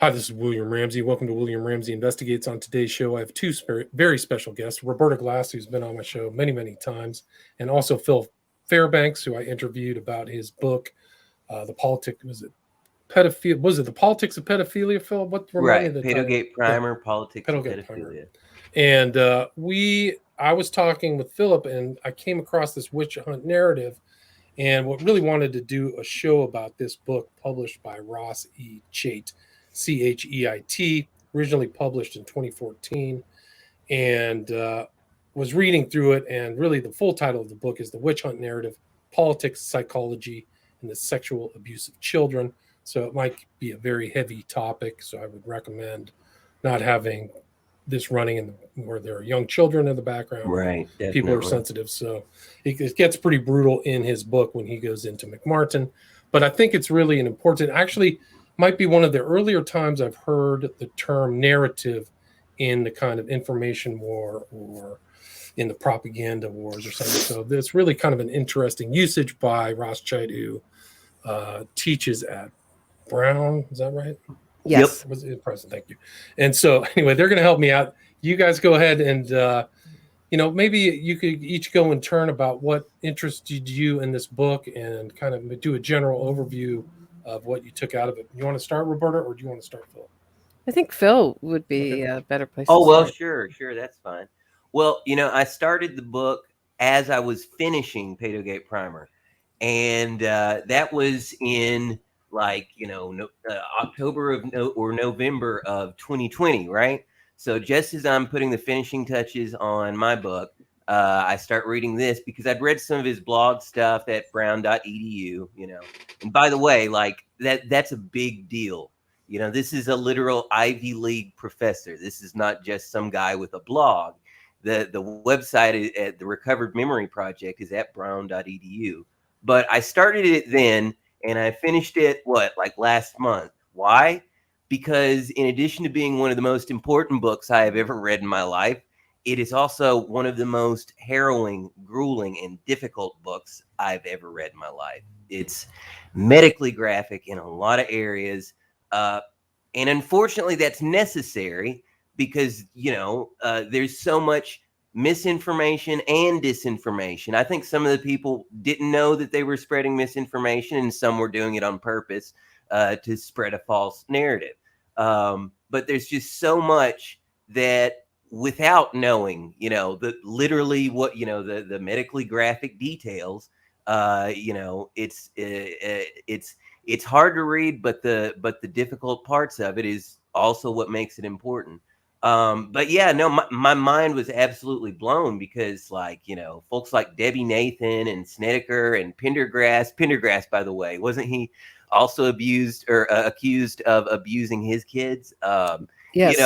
Hi, this is William Ramsey. Welcome to William Ramsey Investigates. On today's show, I have two very special guests, Roberta Glass, who's been on my show many, many times, and also Phil Fairbanks, who I interviewed about his book, The Politics, was it pedophilia? Was it The Politics of Pedophilia, Phil? What remind me of the title? Pedogate Primer, Politics of Pedogate Primer. Pedophilia. And I was talking with Philip, and I came across this witch hunt narrative, and what really wanted to do a show about this book published by Ross E. Cheit, Cheit, originally published in 2014, and was reading through it. And really, the full title of the book is The Witch Hunt Narrative: Politics, Psychology, and the Sexual Abuse of Children. So it might be a very heavy topic. So I would recommend not having this running where there are young children in the background. Right. Definitely. People are sensitive. So it gets pretty brutal in his book when he goes into McMartin. But I think it's really an important, actually, might be one of the earlier times I've heard the term narrative in the kind of information war or in the propaganda wars or something. So there's really kind of an interesting usage by Ross Cheit, who teaches at Brown. Is that right? Yes. Was it present? Thank you. And so anyway, they're going to help me out. You guys go ahead and, maybe you could each go in turn about what interested you in this book and kind of do a general overview of what you took out of it. You want to start, Roberta, or do you want to start, Phil? I think Phil would be a better place to start. Sure. That's fine. Well, I started the book as I was finishing Pedogate Primer. And that was in October or November of 2020, right? So just as I'm putting the finishing touches on my book, I start reading this because I'd read some of his blog stuff at brown.edu, And by the way, that's a big deal. This is a literal Ivy League professor. This is not just some guy with a blog. The website at the Recovered Memory Project is at brown.edu. But I started it then, and I finished it, last month. Why? Because in addition to being one of the most important books I have ever read in my life, it is also one of the most harrowing, grueling, and difficult books I've ever read in my life. It's medically graphic in a lot of areas. And unfortunately, that's necessary because, there's so much misinformation and disinformation. I think some of the people didn't know that they were spreading misinformation, and some were doing it on purpose to spread a false narrative. But there's just so much that without knowing, the literally what, the medically graphic details, it's hard to read, but the difficult parts of it is also what makes it important. But yeah, no, my mind was absolutely blown because folks like Debbie Nathan and Snedeker and Pendergrass, by the way, wasn't he also abused or accused of abusing his kids? Yes,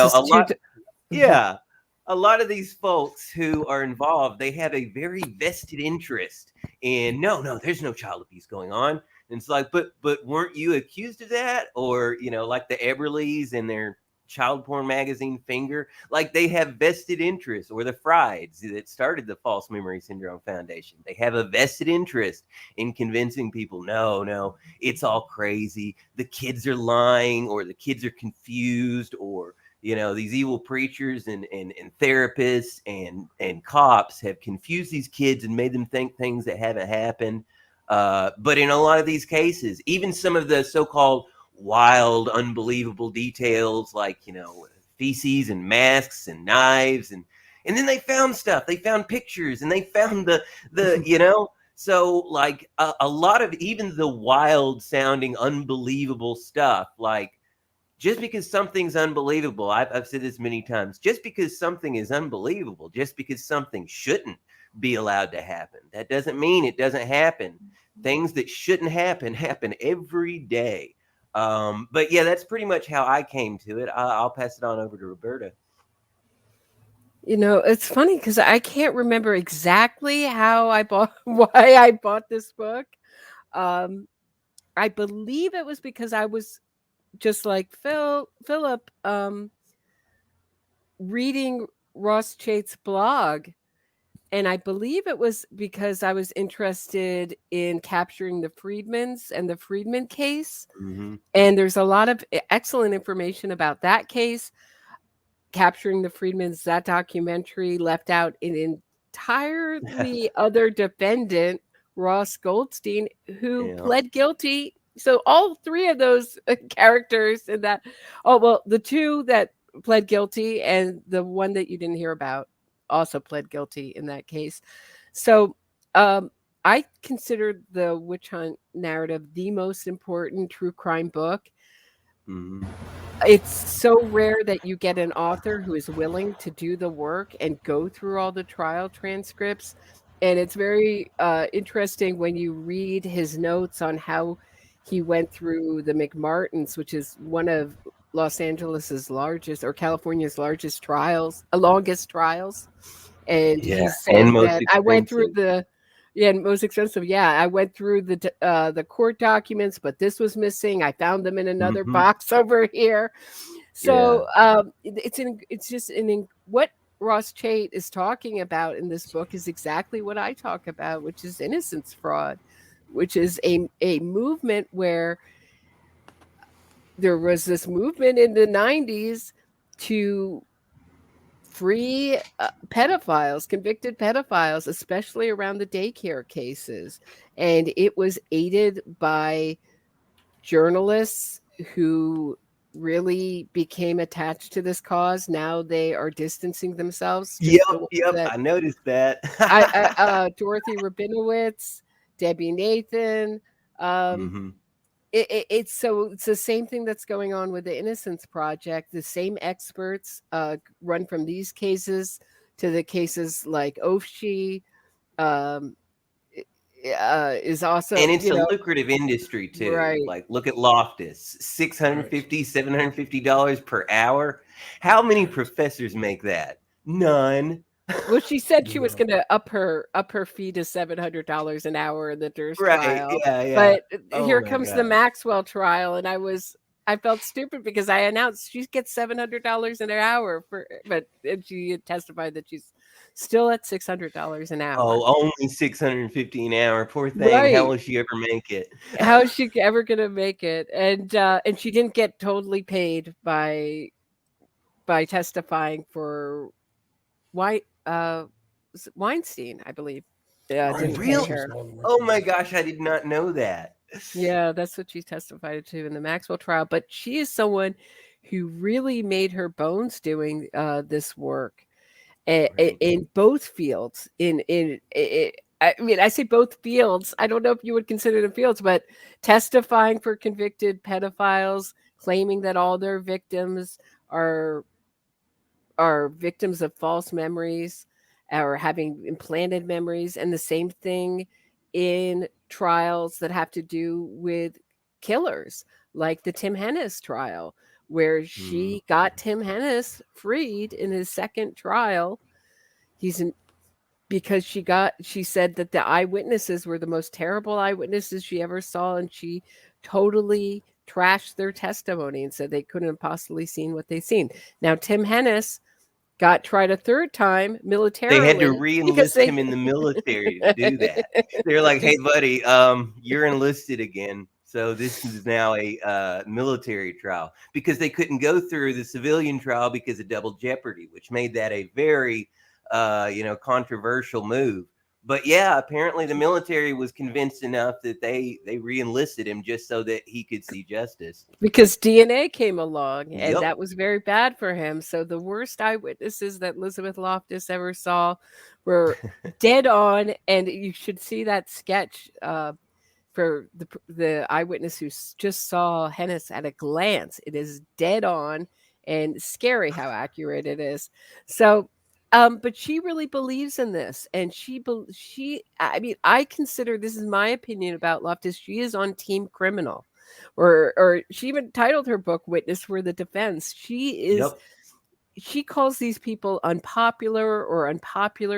a lot of these folks who are involved, they have a very vested interest in, no, there's no child abuse going on. And it's like, but weren't you accused of that? Or, like the Eberleys and their child porn magazine Finger, they have vested interest, or the Frieds that started the False Memory Syndrome Foundation. They have a vested interest in convincing people, no, it's all crazy. The kids are lying, or the kids are confused, or, these evil preachers and therapists and cops have confused these kids and made them think things that haven't happened. But in a lot of these cases, even some of the so-called wild, unbelievable details feces and masks and knives, and then they found stuff. They found pictures, and they found the so a lot of even the wild sounding unbelievable stuff, just because something's unbelievable, I've said this many times, just because something is unbelievable, just because something shouldn't be allowed to happen, that doesn't mean it doesn't happen. Things that shouldn't happen every day. But yeah, that's pretty much how I came to it. I'll pass it on over to Roberta. It's funny because I can't remember exactly why I bought this book. I believe it was because I was just like Philip, reading Ross Cheit's blog And I believe it was because I was interested in capturing the Friedmans and the Friedman case. Mm-hmm. And there's a lot of excellent information about that case. Capturing the Friedmans, that documentary left out an entirely other defendant, Ross Goldstein, who Yeah. pled guilty. So all three of those characters in that, the two that pled guilty and the one that you didn't hear about also pled guilty in that case. So I consider the witch hunt narrative the most important true crime book. Mm-hmm. It's so rare that you get an author who is willing to do the work and go through all the trial transcripts. And it's very interesting when you read his notes on how he went through the McMartins, which is one of Los Angeles's largest or California's longest trials. And Yeah, he said and most that I went through expensive. most expensive. Yeah, I went through the court documents, but this was missing. I found them in another Mm-hmm. box over here. So what Ross Cheit is talking about in this book is exactly what I talk about, which is innocence fraud, which is a movement where there was this movement in the 90s to free pedophiles, convicted pedophiles, especially around the daycare cases. And it was aided by journalists who really became attached to this cause. Now they are distancing themselves. Yep. I noticed that. Dorothy Rabinowitz, Debbie Nathan. Mm-hmm. It's the same thing that's going on with the Innocence Project. The same experts run from these cases to the cases like Ofschi is also, and it's a lucrative industry too. Right. Like, look at Loftus, $650, $750 per hour. How many professors make that? None. Well, she said she was going to up her fee to $700 an hour in the Durst trial. Yeah. But here comes the Maxwell trial, and I felt stupid because I announced she gets $700 an hour but she testified that she's still at $600 an hour. Oh, only $650 an hour. Poor thing. Right. How will she ever make it? How is she ever going to make it? And she didn't get totally paid by testifying for Weinstein, I believe. Yeah, oh, really? Oh my gosh, I did not know that. Yeah, that's what she testified to in the Maxwell trial. But she is someone who really made her bones doing this work in both fields. I say both fields. I don't know if you would consider them fields, but testifying for convicted pedophiles, claiming that all their victims are victims of false memories or having implanted memories, and the same thing in trials that have to do with killers, like the Tim Hennis trial, where she got Tim Hennis freed in his second trial. Because she said that the eyewitnesses were the most terrible eyewitnesses she ever saw, and she totally trashed their testimony and said they couldn't have possibly seen what they seen. Now, Tim Hennis got tried a third time militarily. They had to re-enlist him in the military to do that. They're like, hey, buddy, you're enlisted again. So this is now a military trial, because they couldn't go through the civilian trial because of double jeopardy, which made that a very, controversial move. But yeah, apparently the military was convinced enough that they re-enlisted him just so that he could see justice. Because DNA came along, and that was very bad for him. So the worst eyewitnesses that Elizabeth Loftus ever saw were dead on. And you should see that sketch for the eyewitness who just saw Hennis at a glance. It is dead on and scary how accurate it is. So but she really believes in this, and I consider, this is my opinion about Loftus, she is on Team Criminal, or she even titled her book Witness for the Defense. She calls these people unpopular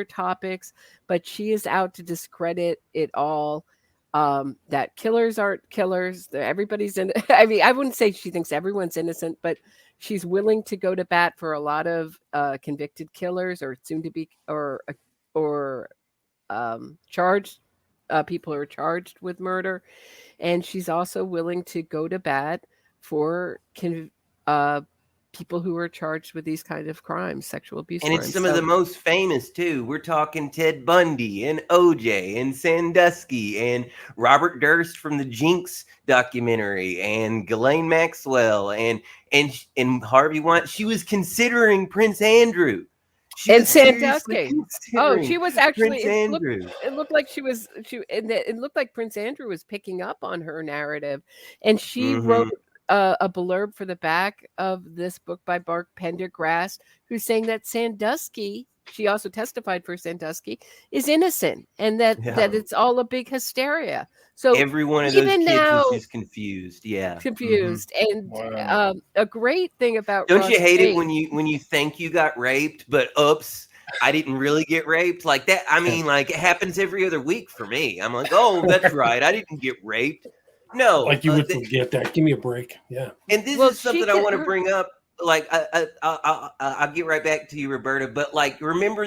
topics, but she is out to discredit it all. That killers aren't killers. That everybody's in. I wouldn't say she thinks everyone's innocent, but she's willing to go to bat for a lot of convicted killers or soon to be or or charged people who are charged with murder, and she's also willing to go to bat for people who are charged with these kind of crimes, sexual abuse And it's crimes. some of the most famous too. We're talking Ted Bundy and OJ and Sandusky and Robert Durst from the Jinx documentary and Ghislaine Maxwell and Harvey Weinstein. She was considering Prince Andrew. She and was seriously Sandusky. Oh, considering she was actually. Prince It looked. Andrew. It looked like she was. It looked like Prince Andrew was picking up on her narrative, and she wrote a blurb for the back of this book by Mark Pendergrast, who's saying that Sandusky. She also testified for Sandusky is innocent, and that it's all a big hysteria. So every one of those even kids now, was just confused. Yeah, confused. And Wow. a great thing about don't Ross you hate Cheit, it when you think you got raped, but oops, I didn't really get raped like that? I mean, like, it happens every other week for me. I'm like, oh, that's right, I didn't get raped. No, Like you would forget that. Give me a break. Yeah. and this is something I want to bring up. Like, I'll get right back to you, Roberta. But like, remember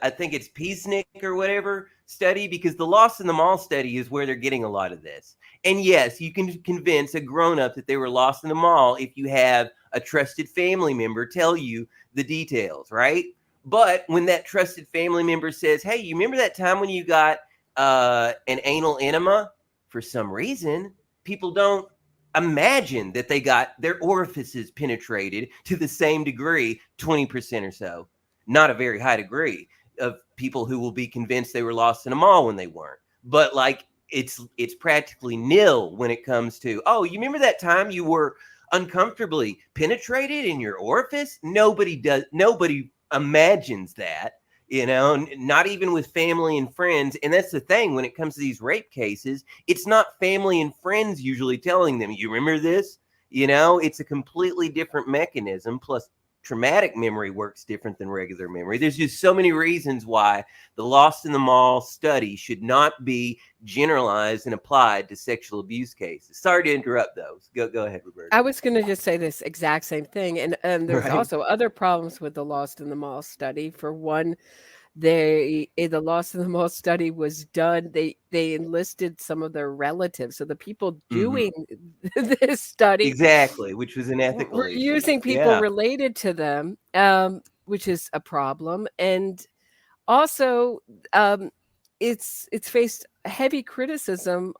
I think it's Peacenik or whatever study, because the Lost in the Mall study is where they're getting a lot of this. And yes, you can convince a grown-up that they were lost in the mall if you have a trusted family member tell you the details, right? But when that trusted family member says, hey, you remember that time when you got an anal enema? For some reason, people don't imagine that they got their orifices penetrated to the same degree, 20% or so. Not a very high degree of people who will be convinced they were lost in a mall when they weren't. But like, it's practically nil when it comes to, oh, you remember that time you were uncomfortably penetrated in your orifice? Nobody imagines that, not even with family and friends. And that's the thing, when it comes to these rape cases, it's not family and friends usually telling them, you remember this? It's a completely different mechanism. Plus, traumatic memory works different than regular memory. There's just so many reasons why the Lost in the Mall study should not be generalized and applied to sexual abuse cases. Sorry to interrupt those. Go ahead, Roberta. I was going to just say this exact same thing. And there's Right. also other problems with the Lost in the Mall study. For one, the Lost in the Mall study was done. They enlisted some of their relatives. So the people doing this study exactly, which was an ethical were issue. using people related to them, which is a problem. And also, it's faced heavy criticism.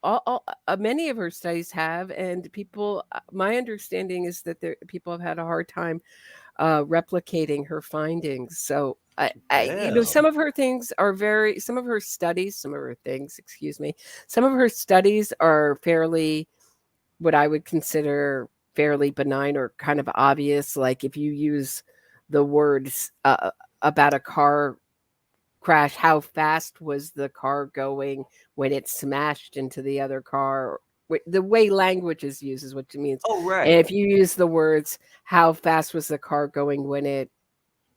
Many of her studies have, and people. My understanding is that people have had a hard time replicating her findings. So, some of her things are some of her studies are fairly, what I would consider fairly benign or kind of obvious. Like if you use the words about a car crash, how fast was the car going when it smashed into the other car? The way language is used is what it means. Oh, right. And if you use the words, how fast was the car going when it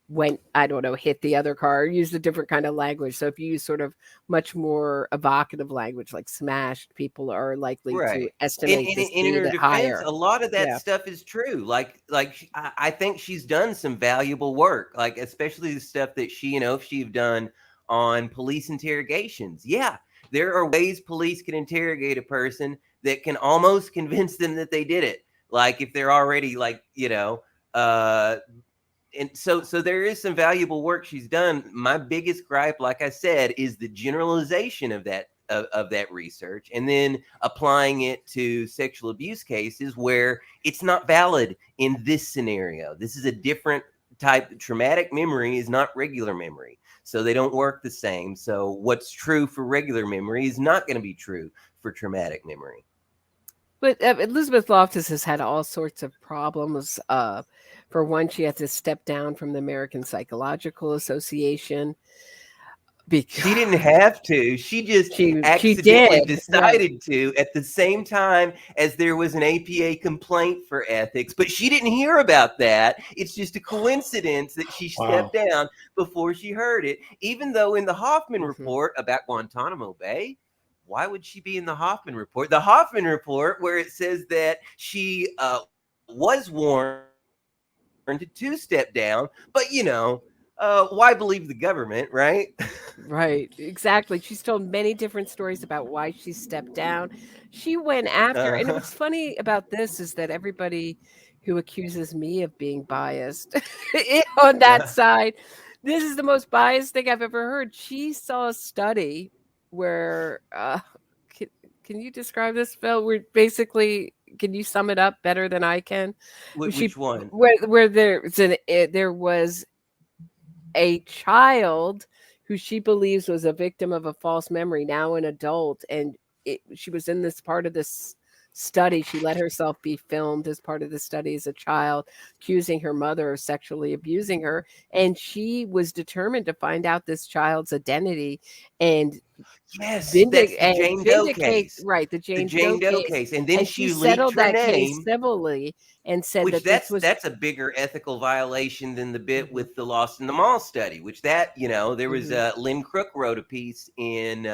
hit the other car, use a different kind of language. So if you use sort of much more evocative language like smashed, people are likely to estimate the speed higher. A lot of that stuff is true. Like I think she's done some valuable work, like especially the stuff that she've done on police interrogations. Yeah, there are ways police can interrogate a person that can almost convince them that they did it. Like if they're already and so there is some valuable work she's done. My biggest gripe, like I said, is the generalization of that research and then applying it to sexual abuse cases where it's not valid in this scenario. This is a different type. Traumatic memory is not regular memory, so they don't work the same. So what's true for regular memory is not going to be true for traumatic memory. But Elizabeth Loftus has had all sorts of problems. For one, she had to step down from the American Psychological Association. Because she didn't have to. She just accidentally decided to at the same time as there was an APA complaint for ethics. But she didn't hear about that. It's just a coincidence that she stepped down before she heard it. Even though in the Hoffman report about Guantanamo Bay, why would she be in the Hoffman report? The Hoffman report, where it says that she was warned to step down, but why believe the government, right? Right, exactly. She's told many different stories about why she stepped down. She went after, and Uh, what's funny about this is that everybody who accuses me of being biased on that side, this is the most biased thing I've ever heard. She saw a study where, can, can you describe this, Phil? Where basically, can you sum it up better than I can? which one? Where there was a child who she believes was a victim of a false memory, now an adult, and she was in this part of this study. She let herself be filmed as part of the study as a child, accusing her mother of sexually abusing her, and she was determined to find out this child's identity and Yes, that's the Jane Doe vindicate, case. right, the The Jane Doe Jane Doe case. case, and then And she she leaked settled her that case name, civilly and said which that this was that's a bigger ethical violation than the bit with the Lost in the Mall study. Which there was Lynn Crook wrote a piece in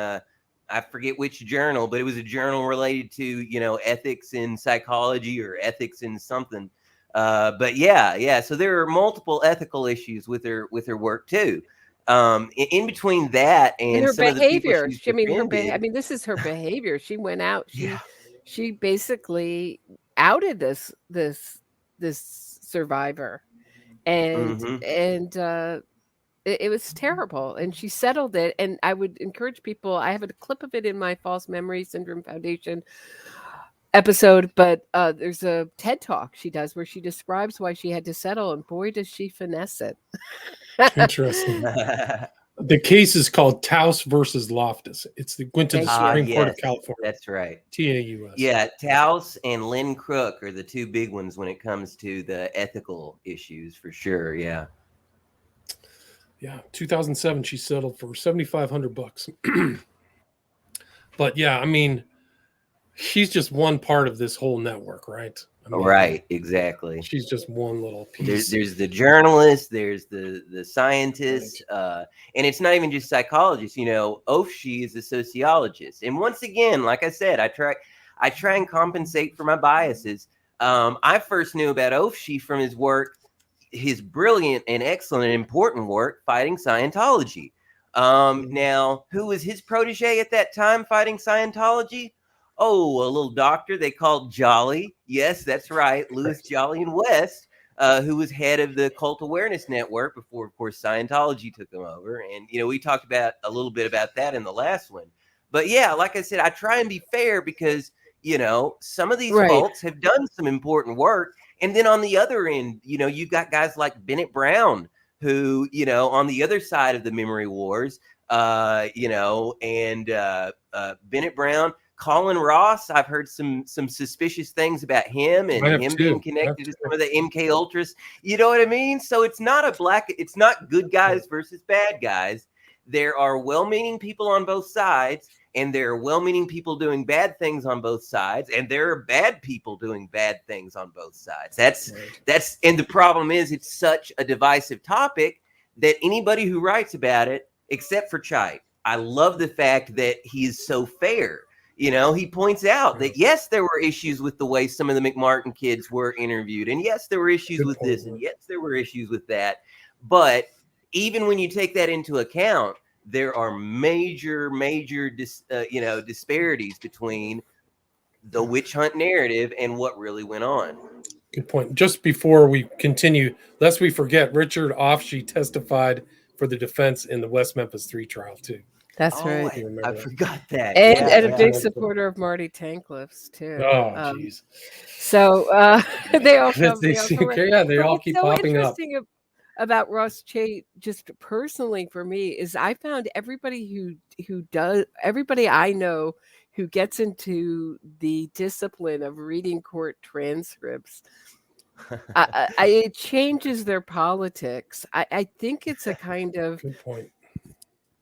I forget which journal, but it was a journal related to ethics in psychology or ethics in something. But yeah. So there are multiple ethical issues with her work too. In between that and her some of the people behavior. she's I defended, mean, this is her behavior. She went out. yeah, She basically outed this survivor, and hmm it was terrible. And she settled it. And I would encourage people. I have a clip of it in my False Memory Syndrome Foundation episode, but there's a TED talk she does where she describes why she had to settle, and boy, does she finesse it. Interesting. The case is called Taus versus Loftus. It's went to the Thank you. Supreme Court of Yes, California. that's right. TAUS. Yeah, Taus and Lynn Crook are the two big ones when it comes to the ethical issues, for sure. Yeah. Yeah, 2007 she settled for $7,500. But yeah, I mean, she's just one part of this whole network, right? I mean, Right, exactly. she's just one little piece. There's the journalist, there's the scientist, and it's not even just psychologists. Ofshe is a sociologist, and once again, like I said, I try and compensate for my biases. I first knew about Ofshe from his work, his brilliant and excellent and important work fighting Scientology. Now, who was his protege at that time fighting Scientology? Oh, a little doctor they called Jolly. Yes, that's right. Louis Jolly and West, who was head of the Cult Awareness Network before, of course, Scientology took them over. And, we talked about a little bit about that in the last one. But yeah, like I said, I try and be fair because, some of these Right. folks have done some important work. And then on the other end, you've got guys like Bennett Brown, who, on the other side of the memory wars, and Bennett Brown, Colin Ross, I've heard some suspicious things about him and him being connected to some of the MK Ultras. You know what I mean? So it's not it's not good guys versus bad guys. There are well-meaning people on both sides, and there are well-meaning people doing bad things on both sides, and there are bad people doing bad things on both sides. And the problem is it's such a divisive topic that anybody who writes about it, except for Cheit, I love the fact that he's so fair. He points out that yes, there were issues with the way some of the McMartin kids were interviewed, and yes, there were issues with this, and yes, there were issues with that. But even when you take that into account, there are major disparities between the witch hunt narrative and what really went on. Good point. Just before we continue, lest we forget, Richard Ofshe testified for the defense in the West Memphis 3 trial too. That's right. I forgot that. And a big supporter of Marty Tankliff's too. Oh, jeez. So they all come. They all keep popping up. About Ross Cheit, just personally for me, is I found everybody everybody I know who gets into the discipline of reading court transcripts, it changes their politics. I think it's a kind of good point.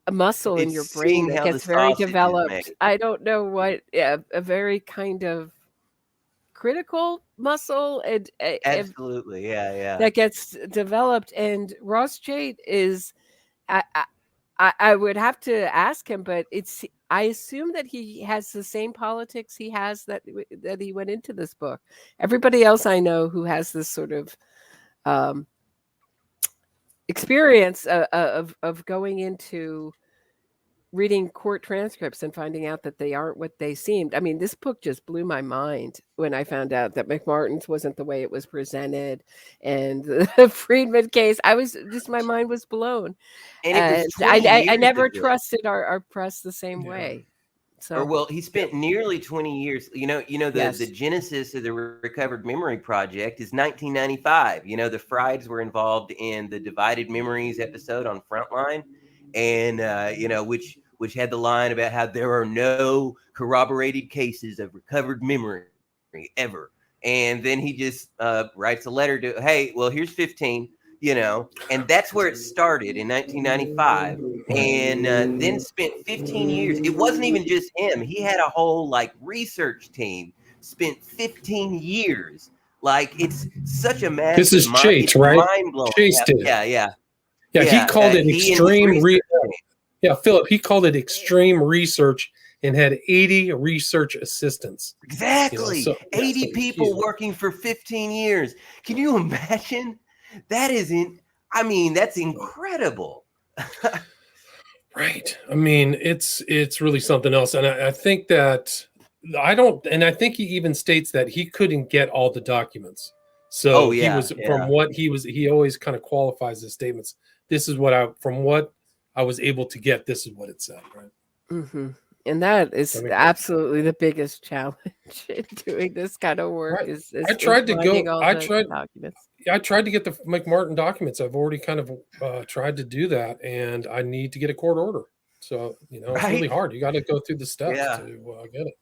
A muscle in your brain that gets very developed. I don't know what, a very kind of critical muscle and absolutely, yeah, that gets developed. And Ross Cheit is, I would have to ask him, but I assume that he has the same politics he has that he went into this book. Everybody else I know who has this sort of experience of going into reading court transcripts and finding out that they aren't what they seemed. I mean, this book just blew my mind when I found out that McMartin's wasn't the way it was presented, and the Friedman case. My mind was blown, And it was and 20 I years never of it. trusted our press the same way. So, Or well, he spent nearly 20 years. The genesis of the Recovered Memory Project is 1995. The Frieds were involved in the Divided Memories episode on Frontline, and which had the line about how there are no corroborated cases of recovered memory ever. And then he just writes a letter to, hey, well, here's 15. And that's where it started in 1995, and then spent 15 years. It wasn't even just him. He had a whole research team, spent 15 years. Like, it's such a massive. This is Cheit, right? Mind-blowing. Chase did. Yeah. He called it extreme. Philip, he called it extreme research and had 80 research assistants. Exactly. 80 people working for 15 years. Can you imagine? That's incredible. Right. I mean, it's really something else. And I think that I think he even states that he couldn't get all the documents. So from what he always kind of qualifies his statements. This is from what I was able to get. This is what it said. Right. Mm-hmm. And that is absolutely the biggest challenge in doing this kind of work. Right. I tried to get the McMartin documents. I've already kind of tried to do that, and I need to get a court order. So, it's really hard. You got to go through the steps to get it.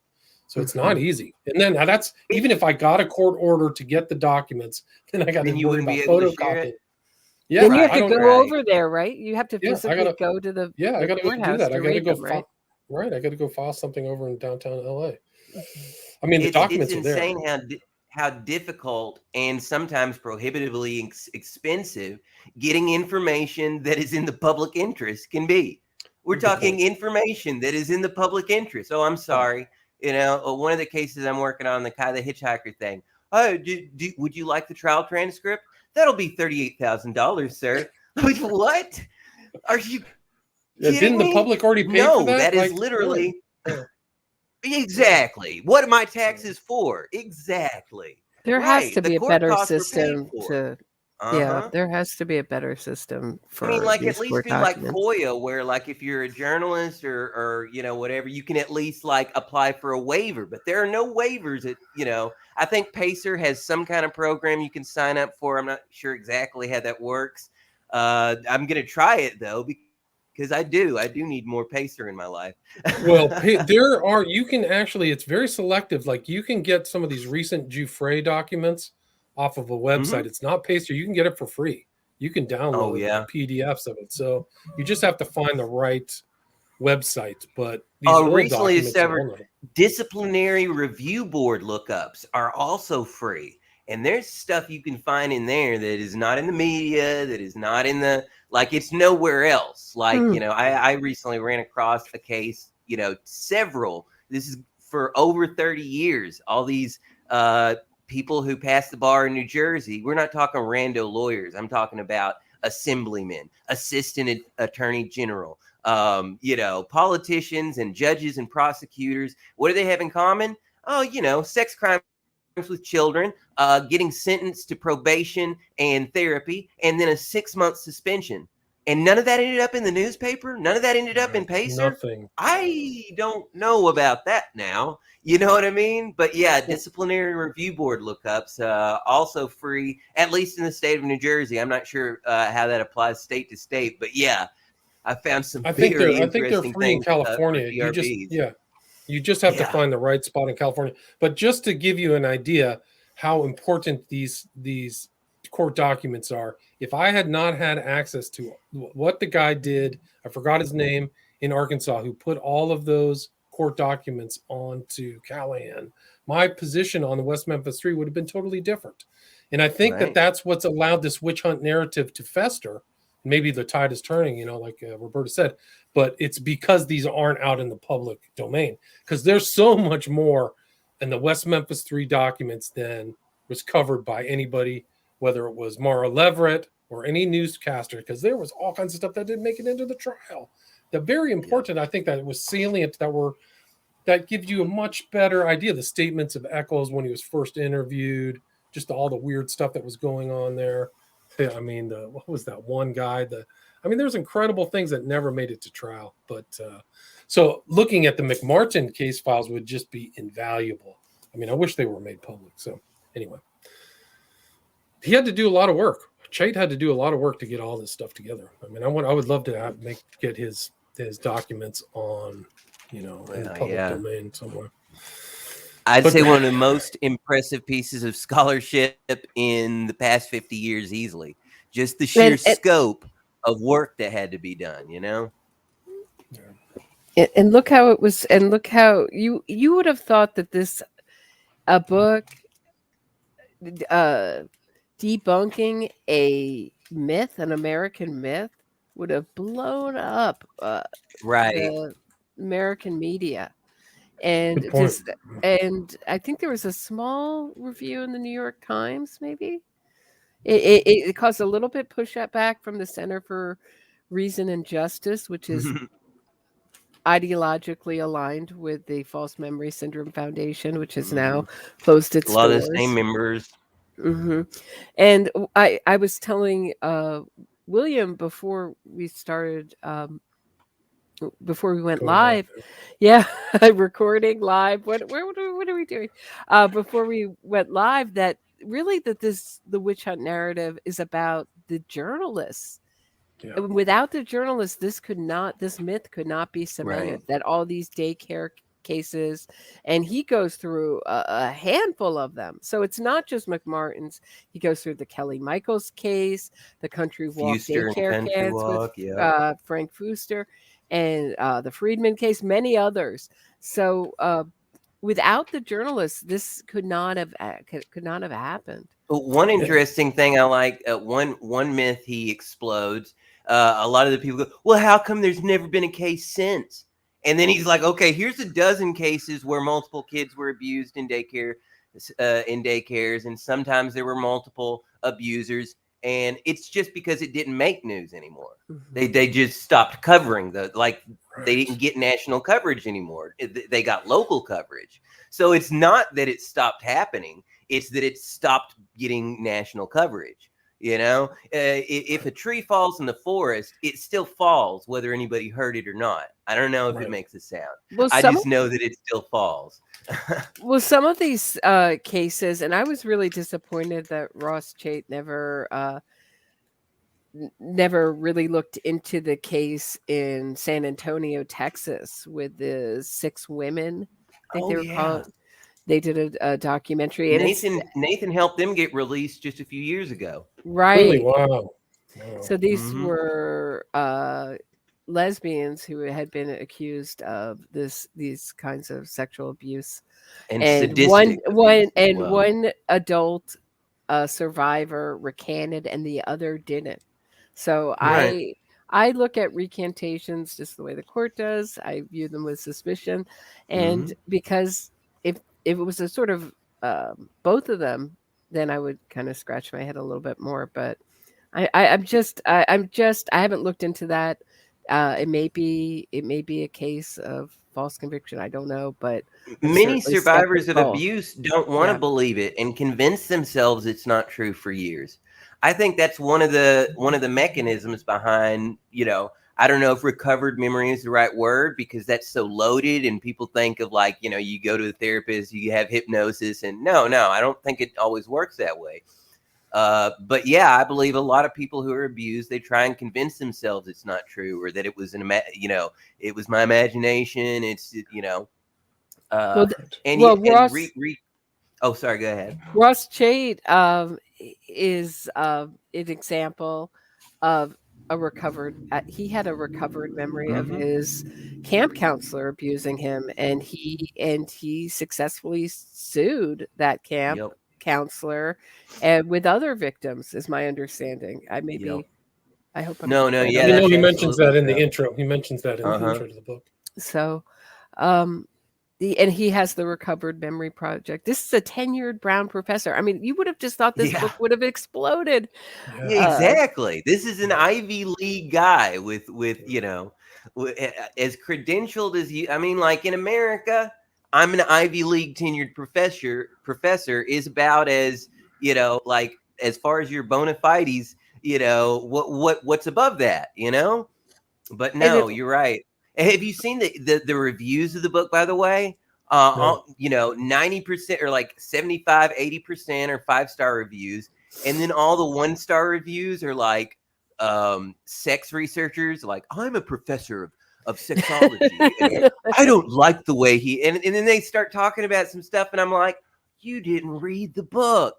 So it's not easy. And then that's even if I got a court order to get the documents, then I got to worry about photocopying. Yeah, then you have to go over there, right? You have to physically go to the I got to go do that. I got to go right? Right, I got to go file something over in downtown LA. I mean, the documents are there. It's insane how difficult and sometimes prohibitively expensive getting information that is in the public interest can be. We're talking information that is in the public interest. Oh, I'm sorry. One of the cases I'm working on, the hitchhiker thing. Oh, would you like the trial transcript? That'll be $38,000, sir. What? Are you? Didn't the public already pay for that? That is literally exactly what my taxes for. Exactly. There has to be a better system to. Yeah, there has to be a better system for. I mean, at least do like FOIA, where if you're a journalist or whatever, you can at least apply for a waiver. But there are no waivers. I think Pacer has some kind of program you can sign up for. I'm not sure exactly how that works. I'm gonna try it though because I do need more Pacer in my life. Well, you can actually, it's very selective. Like you can get some of these recent Giuffre documents off of a website. It's not Pacer. You can get it for free. You can download PDFs of it. So you just have to find the right website. But these recently discovered disciplinary review board lookups are also free. And there's stuff you can find in there that is not in the media, that is not in the, it's nowhere else. I recently ran across a case, this is for over 30 years, all these people who passed the bar in New Jersey. We're not talking rando lawyers. I'm talking about assemblymen, assistant attorney general, politicians and judges and prosecutors. What do they have in common? Oh, sex crimes with children, getting sentenced to probation and therapy, and then a 6-month suspension. And none of that ended up in the newspaper. None of that ended up in Pacer. Nothing. I don't know about that now. You know what I mean? But disciplinary review board lookups, also free, at least in the state of New Jersey. I'm not sure how that applies state to state, but I found some. I think they're free in California. You just have to find the right spot in California. But just to give you an idea how important these court documents are, if I had not had access to what the guy did, I forgot his name, in Arkansas, who put all of those court documents onto Callahan, my position on the West Memphis 3 would have been totally different. And I think that's what's allowed this witch hunt narrative to fester. Maybe the tide is turning, like Roberta said, but it's because these aren't out in the public domain, because there's so much more in the West Memphis 3 documents than was covered by anybody, whether it was Mara Leverett, or any newscaster, because there was all kinds of stuff that didn't make it into the trial. The very important, I think, that it was salient, that gives you a much better idea. The statements of Eccles when he was first interviewed, just all the weird stuff that was going on there. I mean, what was that one guy? There's incredible things that never made it to trial. But so looking at the McMartin case files would just be invaluable. I mean, I wish they were made public. So anyway, he had to do a lot of work. Cheit had to do a lot of work to get all this stuff together. I mean, I would love to get his documents on, in the public domain somewhere. I'd say one of the most impressive pieces of scholarship in the past 50 years, easily. Just the sheer scope of work that had to be done, Yeah. And look how it was, and look how you would have thought that a book debunking a myth, an American myth, would have blown up the American media. And I think there was a small review in the New York Times, maybe. It caused a little bit pushback from the Center for Reason and Justice, which is ideologically aligned with the False Memory Syndrome Foundation, which has now closed its doors. A lot of the same members. Mm-hmm. And I was telling William before we started, before we went live, recording live. What are we doing? Before we went live, that really the witch hunt narrative is about the journalists. Yeah. Without the journalists, this myth could not be cemented. Right. That all these daycare cases, and he goes through a handful of them. So it's not just McMartin's. He goes through the Kelly Michaels case, the Country Walk daycare case with Frank Fuster, and the Friedman case, many others. So without the journalists, this could not have happened. One interesting thing I like, one myth he explodes. A lot of the people go, well, how come there's never been a case since? And then he's like, okay, here's a dozen cases where multiple kids were abused in daycares, and sometimes there were multiple abusers, and it's just because it didn't make news anymore. Mm-hmm. They just stopped covering they didn't get national coverage anymore. They got local coverage. So it's not that it stopped happening; it's that it stopped getting national coverage. If a tree falls in the forest, it still falls, whether anybody heard it or not. I don't know if it makes a sound. Well, I just know that it still falls. Well, some of these cases, and I was really disappointed that Ross Cheit never really looked into the case in San Antonio, Texas, with the 6 women. I think they were called. They did a documentary. And Nathan helped them get released just a few years ago. Right. Really? Wow. So these were lesbians who had been accused of these kinds of sexual abuse, and sadistic one adult survivor recanted and the other didn't. So I look at recantations just the way the court does. I view them with suspicion, and because if it was a sort of both of them, then I would kind of scratch my head a little bit more. But I haven't looked into that. It may be a case of false conviction. I don't know, but many survivors of abuse don't want to believe it and convince themselves it's not true for years. I think that's one of the mechanisms behind, I don't know if recovered memory is the right word, because that's so loaded and people think of you go to a therapist, you have hypnosis, and no, I don't think it always works that way. But I believe a lot of people who are abused, they try and convince themselves it's not true, or that it was it was my imagination. It's, sorry, go ahead. Ross Cheit is an example of he had a recovered memory of his camp counselor abusing him, and he successfully sued that camp counselor and with other victims, is my understanding. I hope I'm he mentions that in the intro. He mentions that in the intro to the book. So And he has the Recovered Memory Project. This is a tenured Brown professor. I mean, you would have just thought this book would have exploded. Yeah, exactly. This is an Ivy League guy with as credentialed as you. I mean, like in America, I'm an Ivy League tenured professor is about as, like as far as your bona fides, what's above that, But no, you're right. Have you seen the reviews of the book, by the way? No. 90% or like 75, 80% are 5-star reviews. And then all the 1-star reviews are like sex researchers, like, I'm a professor of sexology. And I don't like the way and then they start talking about some stuff. And I'm like, you didn't read the book.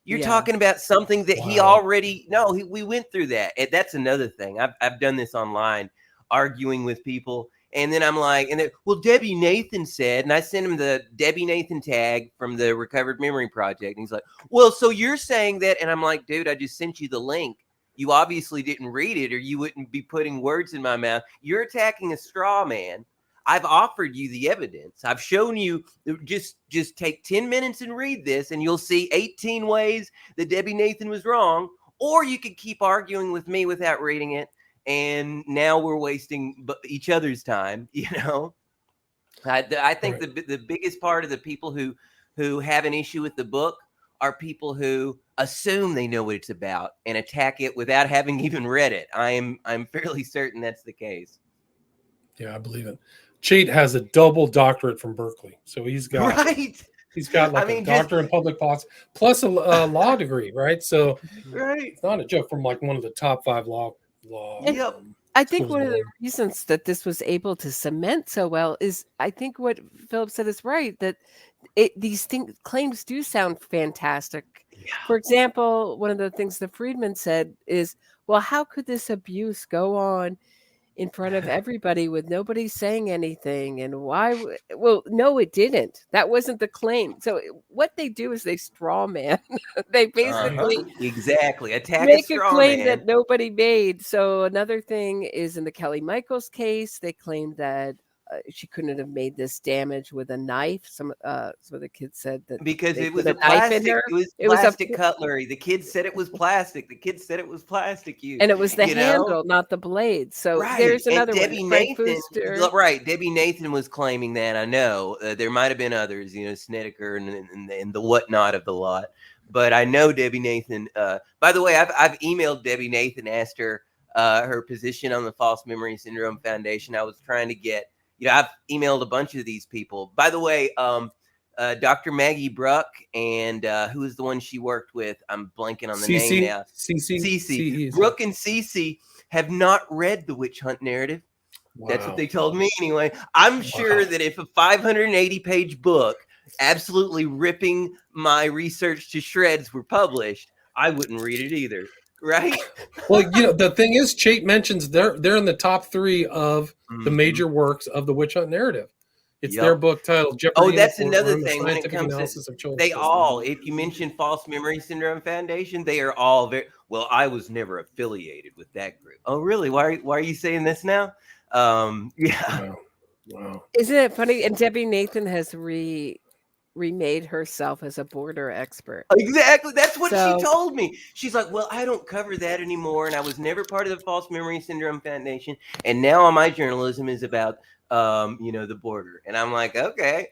You're talking about something that he already, we went through that. And that's another thing. I've done this online, arguing with people. And then I'm like, well, Debbie Nathan said, and I sent him the Debbie Nathan tag from the Recovered Memory Project. And he's like, well, so you're saying that? And I'm like, dude, I just sent you the link. You obviously didn't read it, or you wouldn't be putting words in my mouth. You're attacking a straw man. I've offered you the evidence. I've shown you, just take 10 minutes and read this, and you'll see 18 ways that Debbie Nathan was wrong. Or you could keep arguing with me without reading it. And now we're wasting each other's time, I think the biggest part of the people who have an issue with the book are people who assume they know what it's about and attack it without having even read it. I'm fairly certain that's the case. Yeah, I believe it. Cheit has a double doctorate from Berkeley, so he's got He's got like a doctor in public policy plus a law degree, right? So it's not a joke, from like one of the top 5 law. I think one of the reasons that this was able to cement so well is, I think what Philip said is right, that these claims do sound fantastic. Yeah. For example, one of the things that Friedman said is, well, how could this abuse go on in front of everybody with nobody saying anything? And why? Well, no, it didn't. That wasn't the claim. So what they do is they straw man. They basically attack make a claim that nobody made. So another thing is, in the Kelly Michaels case, they claimed that she couldn't have made this damage with a knife. So the kid said that because it was a plastic. It was plastic cutlery. The kid said it was plastic. And it was the handle, not the blade. So there's another one. Debbie Nathan was claiming that. I know there might have been others, Snedeker and the whatnot of the lot. But I know Debbie Nathan. By the way, I've emailed Debbie Nathan, asked her her position on the False Memory Syndrome Foundation. I was trying to get. I've emailed a bunch of these people. By the way, Dr. Maggie Bruck and who is the one she worked with? I'm blanking on the name now. Cece. Brooke and Cece have not read the witch hunt narrative. Wow. That's what they told me anyway. I'm sure that if a 580-page book absolutely ripping my research to shreds were published, I wouldn't read it either. Right. Well, the thing is, Cheit mentions they're in the top 3 of the major works of the witch hunt narrative. It's their book titled Jeopardy. Oh, that's another thing. When it comes to if you mention False Memory Syndrome Foundation, they are all very well. I was never affiliated with that group. Oh, really? Why are you saying this now? Yeah. Wow. Isn't it funny? And Debbie Nathan has remade herself as a border expert. Exactly. That's what she told me. She's like, well, I don't cover that anymore. And I was never part of the False Memory Syndrome Foundation. And now all my journalism is about, the border. And I'm like, okay,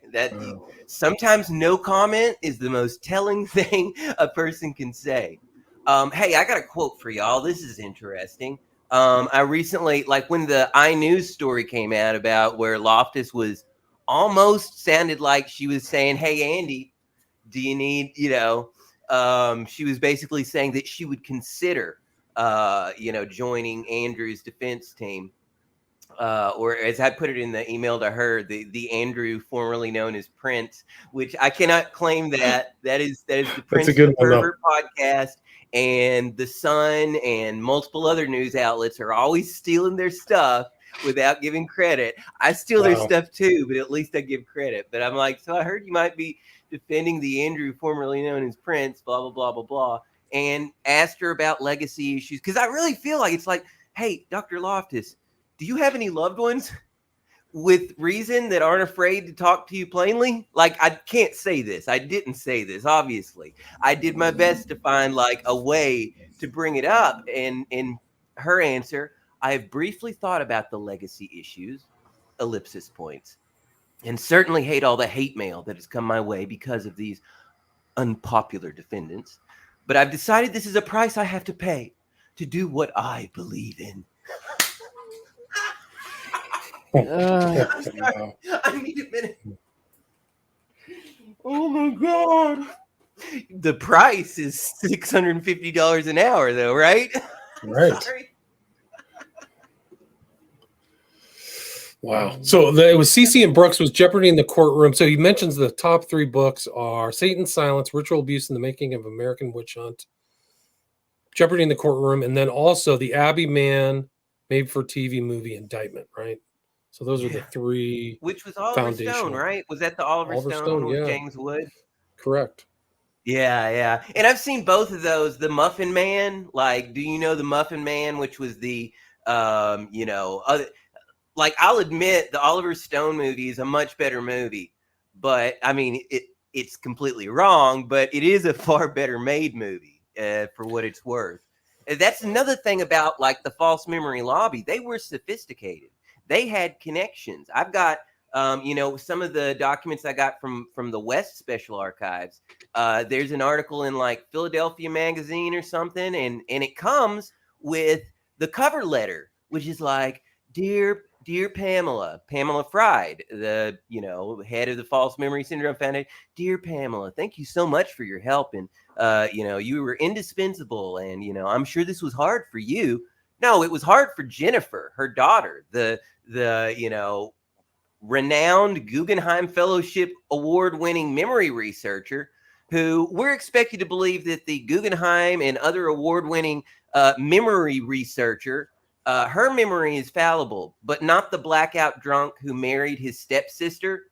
sometimes no comment is the most telling thing a person can say. Hey, I got a quote for y'all. This is interesting. I recently, like when the iNews story came out about where Loftus was almost sounded like she was saying, hey, Andy, do you need, she was basically saying that she would consider, joining Andrew's defense team. Or as I put it in the email to her, the Andrew formerly known as Prince, which I cannot claim that is the Prince Pervert podcast, and the Sun and multiple other news outlets are always stealing their stuff without giving credit. I steal their stuff too, but at least I give credit. But I'm like, so I heard you might be defending the Andrew formerly known as Prince, blah, blah, blah, blah, blah, and asked her about legacy issues. Because I really feel like it's like, hey, Dr. Loftus, do you have any loved ones? with reason that aren't afraid to talk to you plainly. Like, I can't say this. I didn't say this, obviously. I did my best to find like a way to bring it up. And in her answer, I have briefly thought about the legacy issues, ellipsis points, and certainly hate all the hate mail that has come my way because of these unpopular defendants. But I've decided this is a price I have to pay to do what I believe in. I'm sorry. I need a minute. Oh my God. The price is $650 an hour, though, right? Right. Sorry. Wow. So it was CC and Brooks was Jeopardy in the Courtroom. So he mentions the top 3 books are Satan's Silence, Ritual Abuse and the Making of American Witch Hunt, Jeopardy in the Courtroom, and then also the Abbey Man made for TV movie Indictment, right? So those are the 3. Which was Oliver Stone, right? Was that the Oliver Stone with James Wood? Correct. Yeah. And I've seen both of those. The Muffin Man, like, do you know the Muffin Man, which was the, like, I'll admit the Oliver Stone movie is a much better movie, but I mean, it's completely wrong, but it is a far better made movie for what it's worth. That's another thing about like the false memory lobby. They were sophisticated. They had connections. I've got, some of the documents I got from the West Special Archives. There's an article in like Philadelphia Magazine or something, and it comes with the cover letter, which is like, Dear Pamela Fried, the head of the False Memory Syndrome Foundation. Dear Pamela, thank you so much for your help, and you were indispensable, and I'm sure this was hard for you. No, it was hard for Jennifer, her daughter, the renowned Guggenheim Fellowship award-winning memory researcher, who we're expected to believe that the Guggenheim and other award-winning memory researcher, her memory is fallible, but not the blackout drunk who married his stepsister.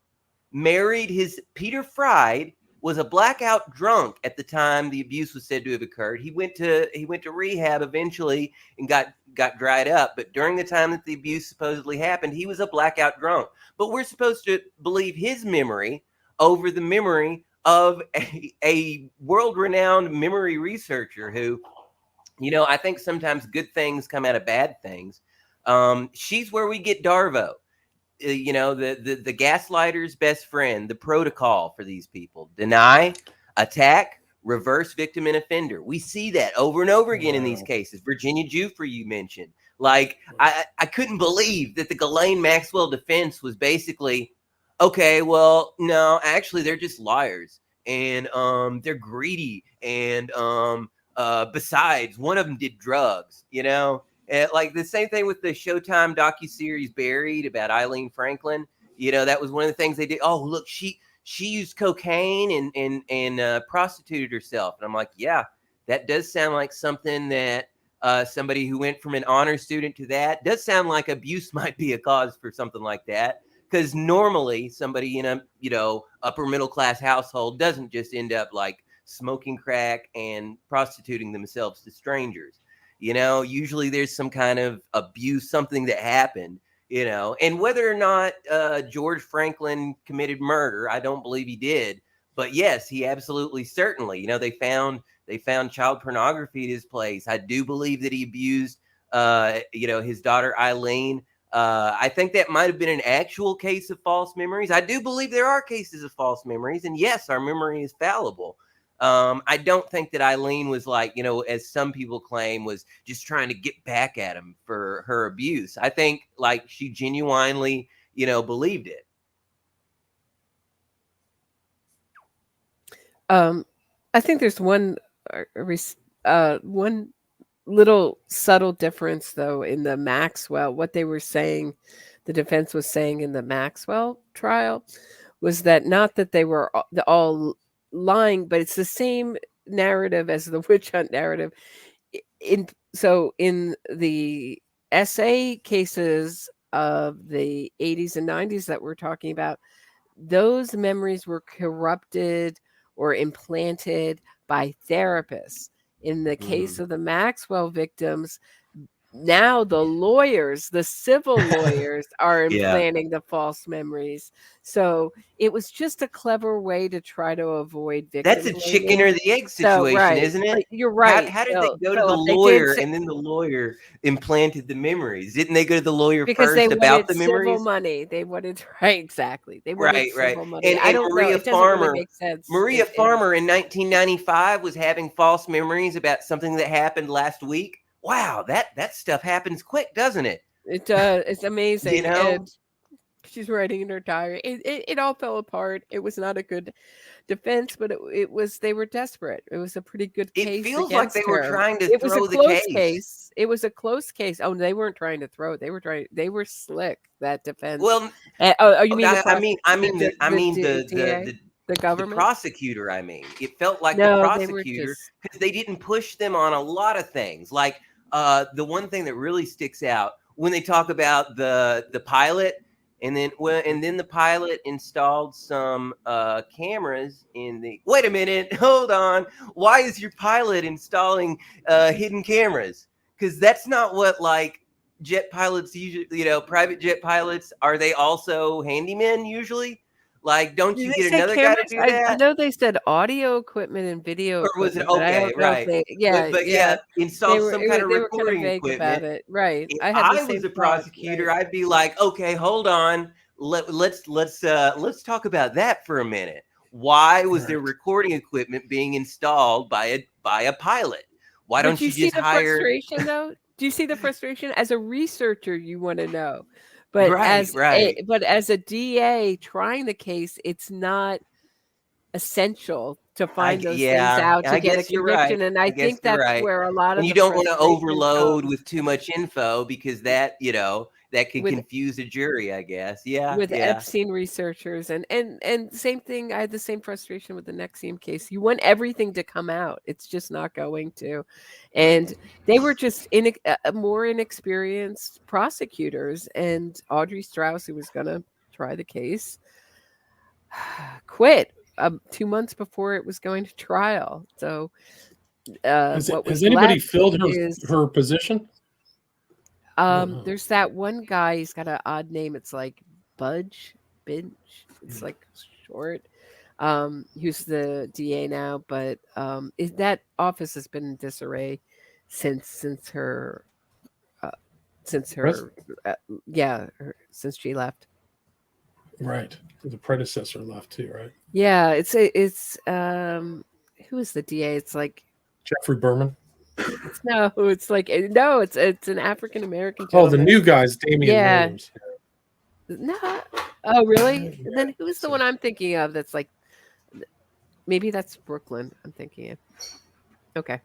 Peter Fried was a blackout drunk at the time the abuse was said to have occurred. He went to rehab eventually and got dried up. But during the time that the abuse supposedly happened, he was a blackout drunk. But we're supposed to believe his memory over the memory of a world-renowned memory researcher who, I think sometimes good things come out of bad things. She's where we get Darvo. The gaslighter's best friend, the protocol for these people: deny, attack, reverse victim and offender. We see that over and over again in these cases. Virginia Giuffre, you mentioned. Like, I couldn't believe that the Ghislaine Maxwell defense was basically, okay, well, no, actually they're just liars, and they're greedy, and besides, one of them did drugs, like the same thing with the Showtime docuseries Buried about Eileen Franklin. That was one of the things they did. Oh, look, she used cocaine and prostituted herself. And I'm like, yeah, that does sound like something that somebody who went from an honor student to that does sound like abuse might be a cause for something like that. Because normally somebody in a upper middle class household doesn't just end up like smoking crack and prostituting themselves to strangers. Usually there's some kind of abuse, something that happened, and whether or not George Franklin committed murder, I don't believe he did. But yes, he absolutely certainly, they found child pornography at his place. I do believe that he abused, his daughter, Eileen. I think that might have been an actual case of false memories. I do believe there are cases of false memories. And yes, our memory is fallible. I don't think that Eileen was like, as some people claim, was just trying to get back at him for her abuse. I think like she genuinely, believed it. I think there's one little subtle difference though in the Maxwell. What they were saying, the defense was saying in the Maxwell trial, was that not that they were all lying, but it's the same narrative as the witch hunt narrative. In the SA cases of the 80s and 90s that we're talking about, those memories were corrupted or implanted by therapists. In the case of the Maxwell victims, now the lawyers, the civil lawyers, are Yeah. implanting the false memories. So it was just a clever way to try to avoid victim That's a chicken blaming. or the egg So situation, right, isn't it? you're right. How did they So go to the Philip, they did lawyer say, and then the lawyer implanted the memories? Didn't they go to the lawyer because they first about wanted the civil memories? money. They wanted right, exactly. They wanted Right, right. civil money. I And don't know. Maria It doesn't really Farmer, make sense. Maria Farmer in 1995 was having false memories about something that happened last week. Wow, that stuff happens quick, doesn't it? It's amazing. You know? And she's writing in her diary. It all fell apart. It was not a good defense, but it was, they were desperate. It was a pretty good It case feels like against they were her. trying to It was a throw the close case. case. It was a close case. Oh, they weren't trying to throw it. They were slick, that defense. Well, Oh, you mean I mean DA, the government? prosecutor. I mean, it felt like the No, they were prosecutor, just because they didn't push them on a lot of things. Like the one thing that really sticks out when they talk about the pilot, and then the pilot installed some cameras in the. Wait a minute, hold on. Why is your pilot installing hidden cameras? Because that's not what like jet pilots usually, private jet pilots, are they also handymen usually? Like, don't Did you they get say another guy to cameras? do I that? know they said audio equipment and video Or was it equipment, but I okay? don't know if Right. they. Yeah, But yeah. install some kind of They were kind of recording vague about equipment. it. Right. If I had the I same was a thought. prosecutor, Right. I'd be like, okay, hold on. Let's talk about that for a minute. Why was there Right. recording equipment being installed by a pilot? Why But don't you you see just the hire? frustration, though? Do you see the frustration? As a researcher, you want to know, but Right, right. as a DA trying the case, it's not essential to find those things out to I get a guess you're right. conviction. And I I guess think you're that's right. where a lot And of you the don't want to frustration overload comes with too much info, because that could with confuse a jury, I guess. Yeah, with yeah. Epstein researchers, and same thing. I had the same frustration with the Nexium case. You want everything to come out. It's just not going to. And they were just more inexperienced prosecutors. And Audrey Strauss, who was going to try the case, quit 2 months before it was going to trial. So what was Has anybody left filled is her position? No. there's that one guy. He's got an odd name. It's like Binge. It's like short. Who's the DA now? But that office has been in disarray since her since she left. Right. The predecessor left too, right? Yeah, it's who is the DA? It's like Jeffrey Berman. it's an African American Oh, the gentleman. new guy's Damian Yeah. Williams. No. Oh, really? Yeah, Then who's the one I'm thinking of? That's like, maybe that's Brooklyn. I'm thinking of. Okay.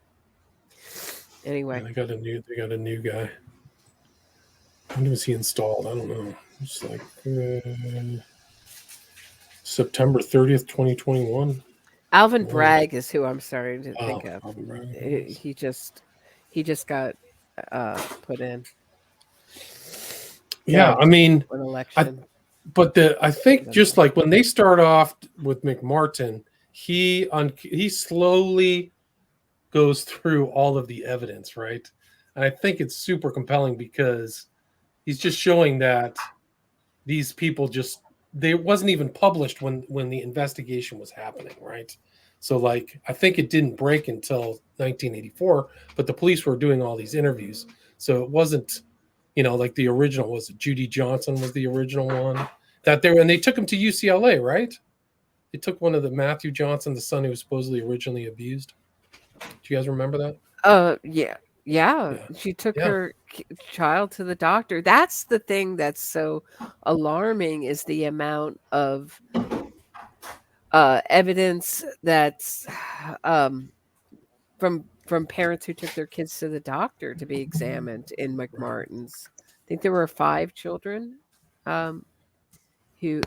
Anyway, they got a new guy. When was he installed? I don't know. It's like September 30th, 2021. Alvin Bragg is who I'm starting to think of. Alvin Bragg. He just got put in. Yeah, I mean, an election. I think just like when they start off with McMartin, he slowly goes through all of the evidence, right? And I think it's super compelling because he's just showing that these people they wasn't even published when the investigation was happening, right? So like I think it didn't break until 1984, but the police were doing all these interviews. So it wasn't, like the original was Judy Johnson was the original one and they took him to UCLA, right? They took one of the Matthew Johnson, the son who was supposedly originally abused. Do you guys remember that? Yeah. She took her child to the doctor. That's the thing that's so alarming, is the amount of evidence that's from parents who took their kids to the doctor to be examined in McMartin's. I think there were 5 children who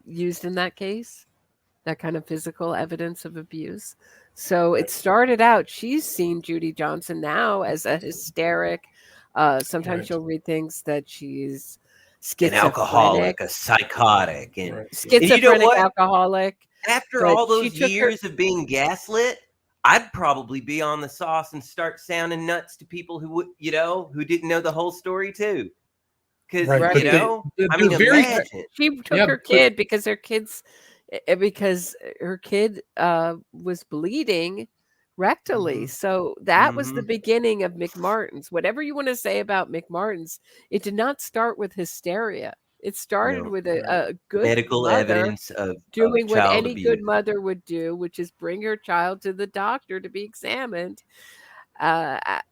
used in that case, that kind of physical evidence of abuse. So it started out, she's seen Judy Johnson now as a hysteric. Sometimes she'll read things that she's schizophrenic, an alcoholic, a psychotic, and schizophrenic, alcoholic. After all those years of being gaslit, I'd probably be on the sauce and start sounding nuts to people who would, who didn't know the whole story too. Because, Right, Right. but I they're mean, very imagine. She took Yeah, her but kid because her kid was bleeding rectally. Mhm. So that was the Mhm. beginning of McMartin's. Whatever you want to say about McMartin's, it did not start with hysteria. It started No. with right. a good Medical mother evidence of doing what child any good abuse. mother would do, which is bring her child to the doctor to be examined. Uh, At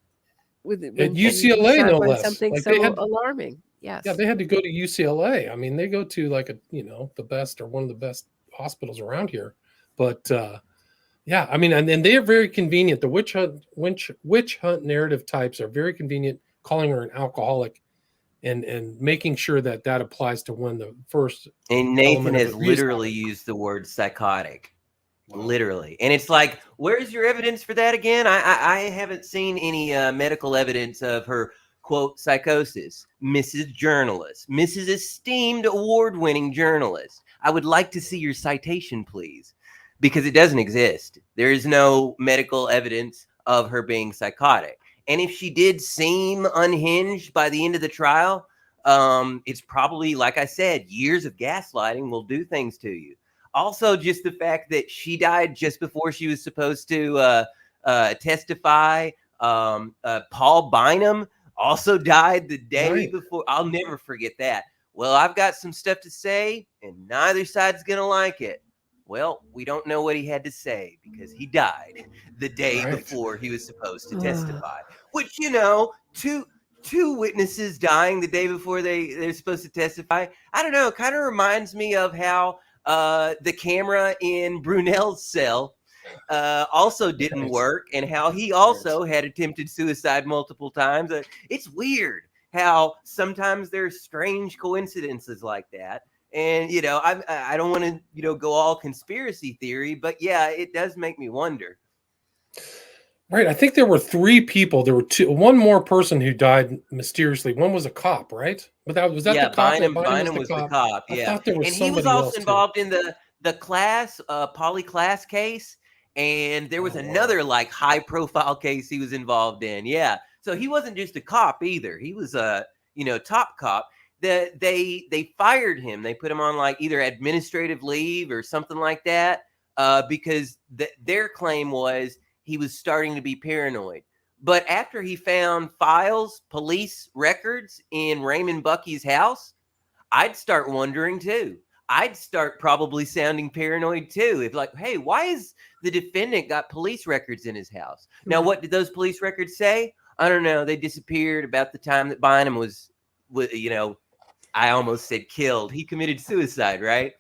when she UCLA, no found less. something Like they so had, alarming. yeah, Yes. they had to go to UCLA. I mean, they go to like the best or one of the best hospitals around here. But yeah, I mean, and they're very convenient. The witch hunt narrative types are very convenient, calling her an alcoholic and making sure that that applies to when the first And Nathan element of has the reason. literally used the word psychotic. Wow. Literally. And it's like, where's your evidence for that again? I haven't seen any medical evidence of her, quote, psychosis. Mrs. Journalist, Mrs. Esteemed award-winning journalist. I would like to see your citation, please, because it doesn't exist. There is no medical evidence of her being psychotic. And if she did seem unhinged by the end of the trial, it's probably, like I said, years of gaslighting will do things to you. Also, just the fact that she died just before she was supposed to testify. Paul Bynum also died the day Right. before. I'll never forget that. Well, I've got some stuff to say, and neither side's going to like it. Well, we don't know what he had to say because he died the day Right. before he was supposed to testify. Which, two witnesses dying the day before they're supposed to testify. I don't know. Kind of reminds me of how the camera in Brunel's cell also didn't Right. work, and how he Right. also had attempted suicide multiple times. It's weird how sometimes there's strange coincidences like that. And I don't want to go all conspiracy theory, but yeah, it does make me wonder. Right. I think there were three people. There were one more person who died mysteriously. One was a cop, right? But that was that the Yeah, cop? Yeah, Bynum was Bynum the was the cop. cop. I Yeah, thought there was and he was somebody else also too. involved in the class poly class case, and there was Oh, wow. another like high profile case he was involved in. Yeah, so he wasn't just a cop either. He was a top cop. They fired him. They put him on like either administrative leave or something like that because their claim was he was starting to be paranoid. But after he found files, police records in Raymond Bucky's house, I'd start wondering too. I'd start probably sounding paranoid too. If like, hey, why is the defendant got police records in his house? Now, what did those police records say? I don't know. They disappeared about the time that Bynum was I almost said killed. He committed suicide, right?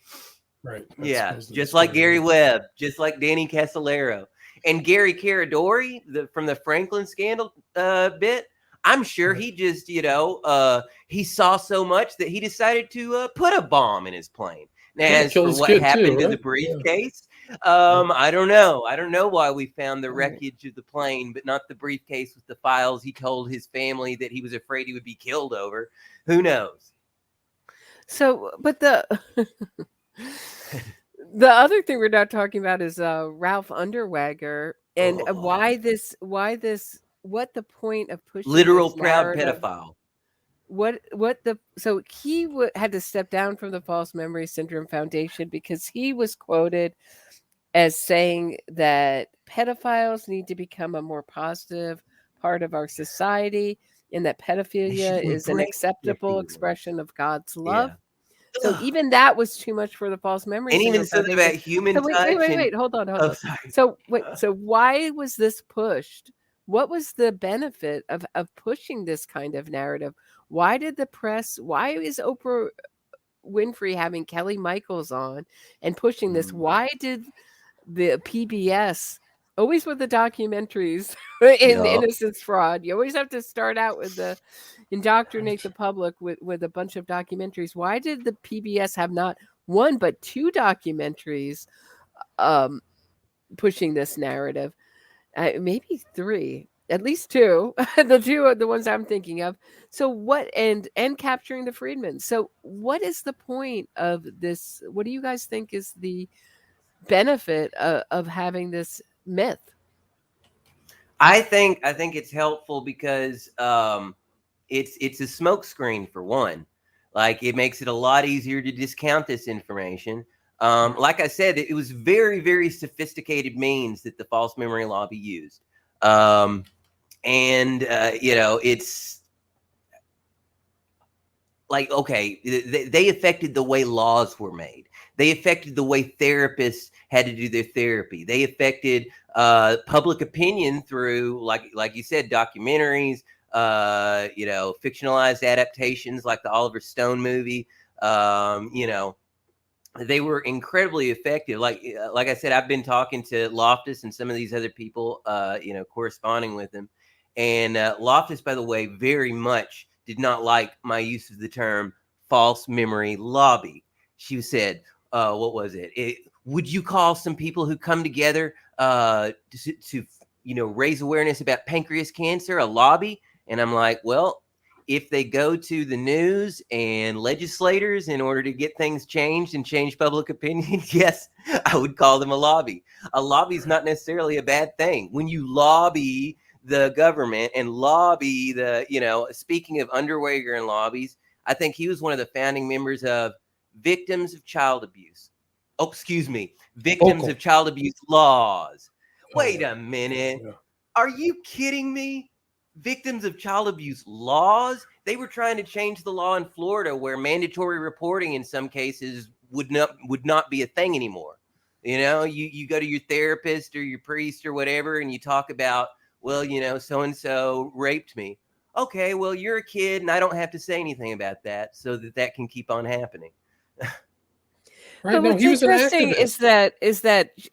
Right. That's Yeah, supposed to just be like scary. Gary Webb, just like Danny Casolaro, and Gary Caradori from the Franklin scandal bit. I'm sure Right. he just he saw so much that he decided to put a bomb in his plane. Now, Yeah, as kill for his what kid too, happened to right? the Yeah. briefcase, Yeah. I don't know. I don't know why we found the Right. wreckage of the plane, but not the briefcase with the files he told his family that he was afraid he would be killed over. Who knows? So, but the the other thing we're not talking about is Ralph Underwager and Oh, what the point of pushing literal this proud narrative. pedophile. So he had to step down from the False Memory Syndrome Foundation because he was quoted as saying that pedophiles need to become a more positive part of our society and that pedophilia is an acceptable expression of God's love. Yeah. So even that was too much for the False Memory And Syndrome even something Foundation. about human So touch. wait, hold on. Oh, sorry. So why was this pushed? What was the benefit of pushing this kind of narrative? Why is Oprah Winfrey having Kelly Michaels on and pushing this? Why did the PBS always with the documentaries in Yup. innocence fraud? You always have to start out with the indoctrinate the public with a bunch of documentaries. Why did the PBS have not one but two documentaries pushing this narrative? Maybe three, at least two. The two are the ones I'm thinking of. So what and capturing the Freedmen. So what is the point of this? What do you guys think is the benefit of having this myth? I think it's helpful because it's a smokescreen for one. Like it makes it a lot easier to discount this information. Like I said, it was very, very sophisticated means that the false memory lobby used. And it's like, okay, they affected the way laws were made. They affected the way therapists had to do their therapy. They affected public opinion through, like you said, documentaries, fictionalized adaptations like the Oliver Stone movie. They were incredibly effective. Like I said, I've been talking to Loftus and some of these other people, corresponding with them. And Loftus, by the way, very much did not like my use of the term false memory lobby. She said, what was it? Would you call some people who come together to raise awareness about pancreas cancer a lobby? And I'm like, well, if they go to the news and legislators in order to get things changed and change public opinion, yes, I would call them a lobby. A lobby is not necessarily a bad thing. When you lobby the government and lobby speaking of Underweger and lobbies, I think he was one of the founding members of Victims of Child Abuse. Oh, excuse me. Victims of Child Abuse Laws. Wait a minute. Yeah. Are you kidding me? Victims of Child Abuse Laws? They were trying to change the law in Florida where mandatory reporting in some cases would not be a thing anymore. You go to your therapist or your priest or whatever and you talk about, well, so-and-so raped me. Okay, well, you're a kid and I don't have to say anything about that so that can keep on happening. Right. But what's interesting is that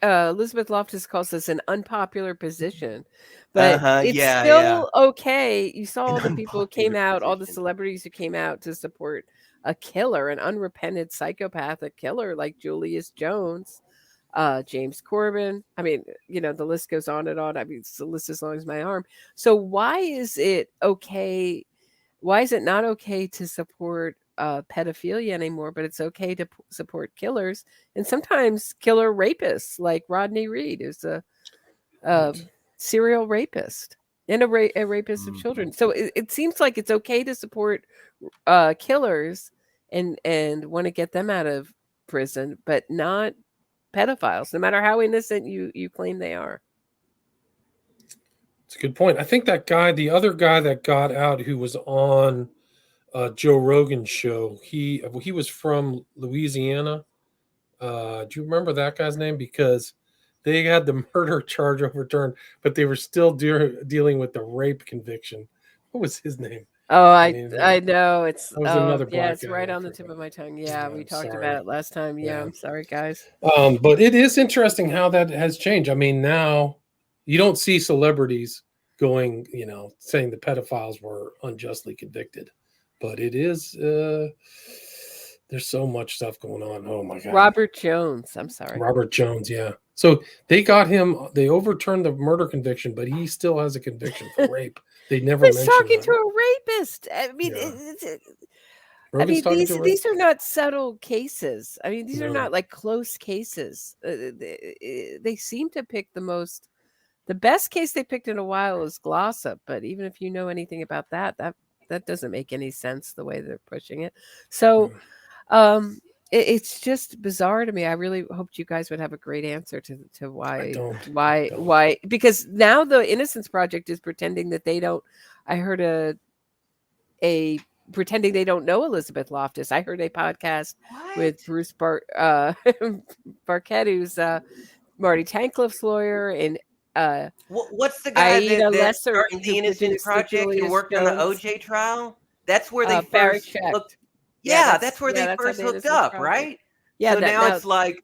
Elizabeth Loftus calls this an unpopular position, but it's still okay. You saw all the people who came out, all the celebrities who came out to support a killer, an unrepentant psychopathic killer like Julius Jones, James Corbin. I mean, the list goes on and on. I mean, it's the list as long as my arm. So why is it okay? Why is it not okay to support pedophilia anymore, but it's okay to support killers and sometimes killer rapists like Rodney Reed, who's a serial rapist and a rapist of children. So it seems like it's okay to support killers and want to get them out of prison, but not pedophiles, no matter how innocent you claim they are. It's a good point. I think that guy, the other guy that got out who was on Joe Rogan's show, he was from Louisiana. Do you remember that guy's name? Because they had the murder charge overturned, but they were still dealing with the rape conviction. What was his name? Oh, I know it's another black it's right on the tip of my tongue. Yeah, we talked about it last time. Yeah, I'm sorry, guys. But it is interesting how that has changed. I mean, now you don't see celebrities going, saying the pedophiles were unjustly convicted, but it is. There's so much stuff going on. Oh my God. Robert Jones. I'm sorry. Robert Jones. Yeah. So they got him. They overturned the murder conviction, but he still has a conviction for rape. They never mentioned talking to a rapist. I mean, these are not subtle cases. I mean, these are not like close cases. They seem to pick the best case they picked in a while is Glossop. But even if you know anything about that doesn't make any sense the way they're pushing it. So, it's just bizarre to me. I really hoped you guys would have a great answer to why, because now the Innocence Project is pretending that they don't. I heard a pretending they don't know Elizabeth Loftus. I heard a podcast with Bruce Barquette, who's Marty Tankliff's lawyer, and what's the guy that's starting the Innocence Project and worked on the OJ trial? That's where they first looked. Yeah, that's where they first hooked up, right? Yeah. So now it's like,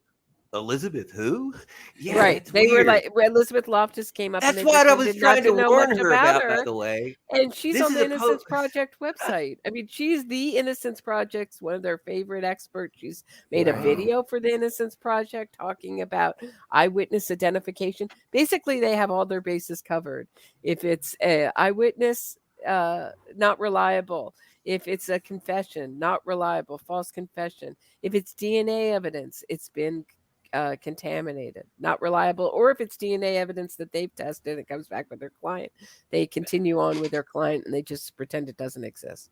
Elizabeth who? Yeah, right. They were like, Elizabeth Loftus came up. That's what I was trying to warn her about, by the way. And she's on the Innocence Project website. I mean, she's the Innocence Project's one of their favorite experts. She's made a video for the Innocence Project talking about eyewitness identification. Basically, they have all their bases covered. If it's an eyewitness, not reliable. If it's a confession, not reliable, false confession. If it's DNA evidence, it's been contaminated, not reliable, or if it's DNA evidence that they've tested, it comes back with their client. They continue on with their client and they just pretend it doesn't exist.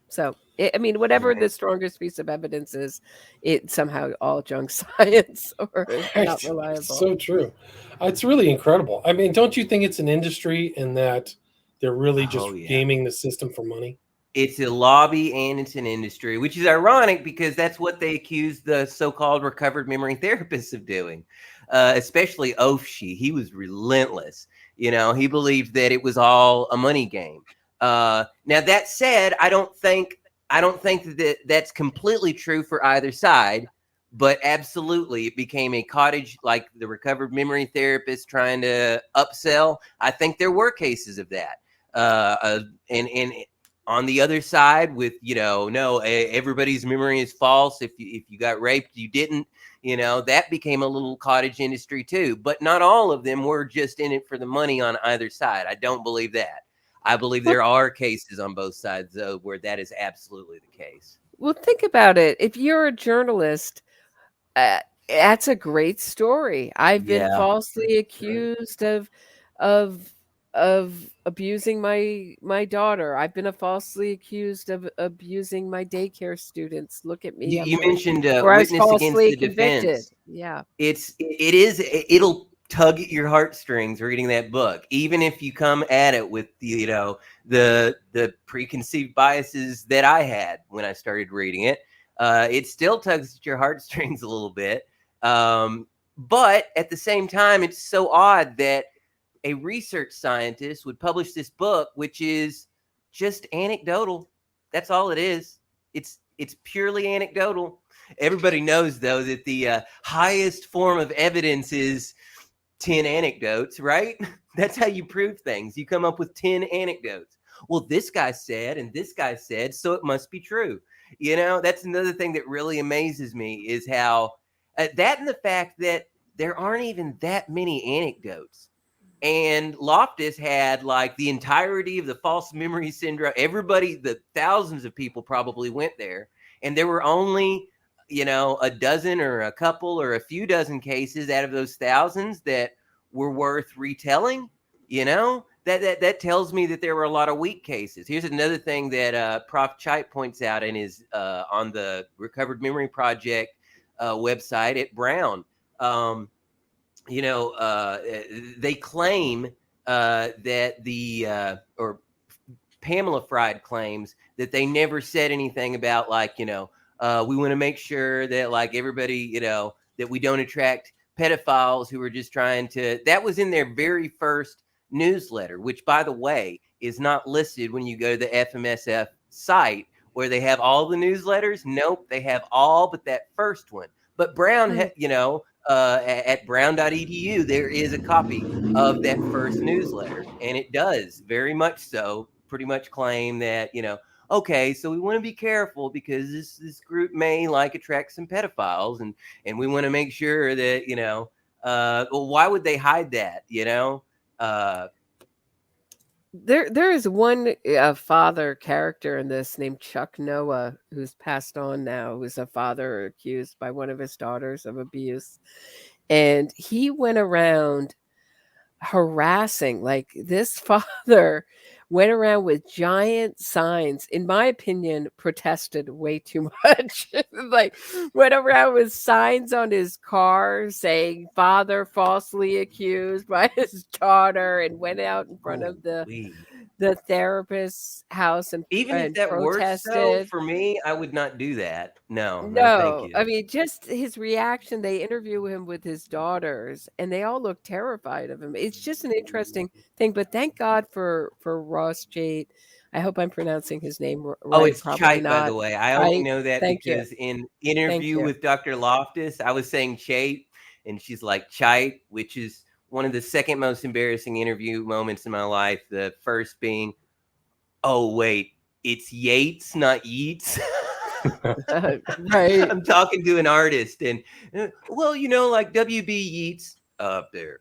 So, I mean, whatever the strongest piece of evidence is, it somehow all junk science or not reliable. It's so true. It's really incredible. I mean, don't you think it's an industry in that they're really just gaming the system for money? It's a lobby and it's an industry, which is ironic because that's what they accused the so-called recovered memory therapists of doing, especially Ofshe. He was relentless. You know, he believed that it was all a money game. Now that said, I don't think that that's completely true for either side, but absolutely it became a cottage, like the recovered memory therapist trying to upsell. I think there were cases of that. And on the other side with, no, everybody's memory is false. If you got raped, you didn't, that became a little cottage industry too, but not all of them were just in it for the money on either side. I don't believe that. I believe there are cases on both sides, though, where that is absolutely the case. Well, think about it. If you're a journalist, that's a great story. I've been falsely accused of abusing my daughter. I've been falsely accused of abusing my daycare students. Look at me. You mentioned witness against the defense. Yeah, it'll tug at your heartstrings reading that book, even if you come at it with the preconceived biases that I had when I started reading it. It still tugs at your heartstrings a little bit, but at the same time, it's so odd that a research scientist would publish this book, which is just anecdotal. That's all it is. It's purely anecdotal. Everybody knows, though, that the highest form of evidence is 10 anecdotes, right? That's how you prove things. You come up with 10 anecdotes. Well, this guy said, and this guy said, so it must be true. That's another thing that really amazes me is how that and the fact that there aren't even that many anecdotes. And Loftus had like the entirety of the false memory syndrome. Everybody, the thousands of people probably went there. And there were only a dozen or a couple or a few dozen cases out of those thousands that were worth retelling. That tells me that there were a lot of weak cases. Here's another thing that Prof. Cheit points out in his on the Recovered Memory Project website at Brown. They claim that or Pamela Fried claims that they never said anything about we want to make sure that everybody, that we don't attract pedophiles who are just trying to. That was in their very first newsletter, which, by the way, is not listed when you go to the FMSF site where they have all the newsletters. Nope, they have all but that first one. But Brown, at brown.edu, there is a copy of that first newsletter, and it does very much so pretty much claim that, okay, so we want to be careful because this group may attract some pedophiles, and we want to make sure that, well, why would they hide that, There is one father character in this named Chuck Noah, who's passed on now, who's a father accused by one of his daughters of abuse. And he went around harassing, this father went around with giant signs, in my opinion, protested way too much. Went around with signs on his car saying father falsely accused by his daughter, and went out in front of the therapist's house and even if that protested. works, though, for me, I would not do that. No, thank you. I mean, just his reaction. They interview him with his daughters, and they all look terrified of him. It's just an interesting thing. But thank God for Ross Cheit. I hope I'm pronouncing his name right. Oh, it's probably Cheit, not. by the way. I only know that Thank because you. in interview with Dr. Loftus, I was saying Cheit, and she's like Cheit, which is one of the second most embarrassing interview moments in my life. The first being, oh, wait, it's Yates, not Yeats. Right. I'm talking to an artist, and well, W.B. Yeats up there.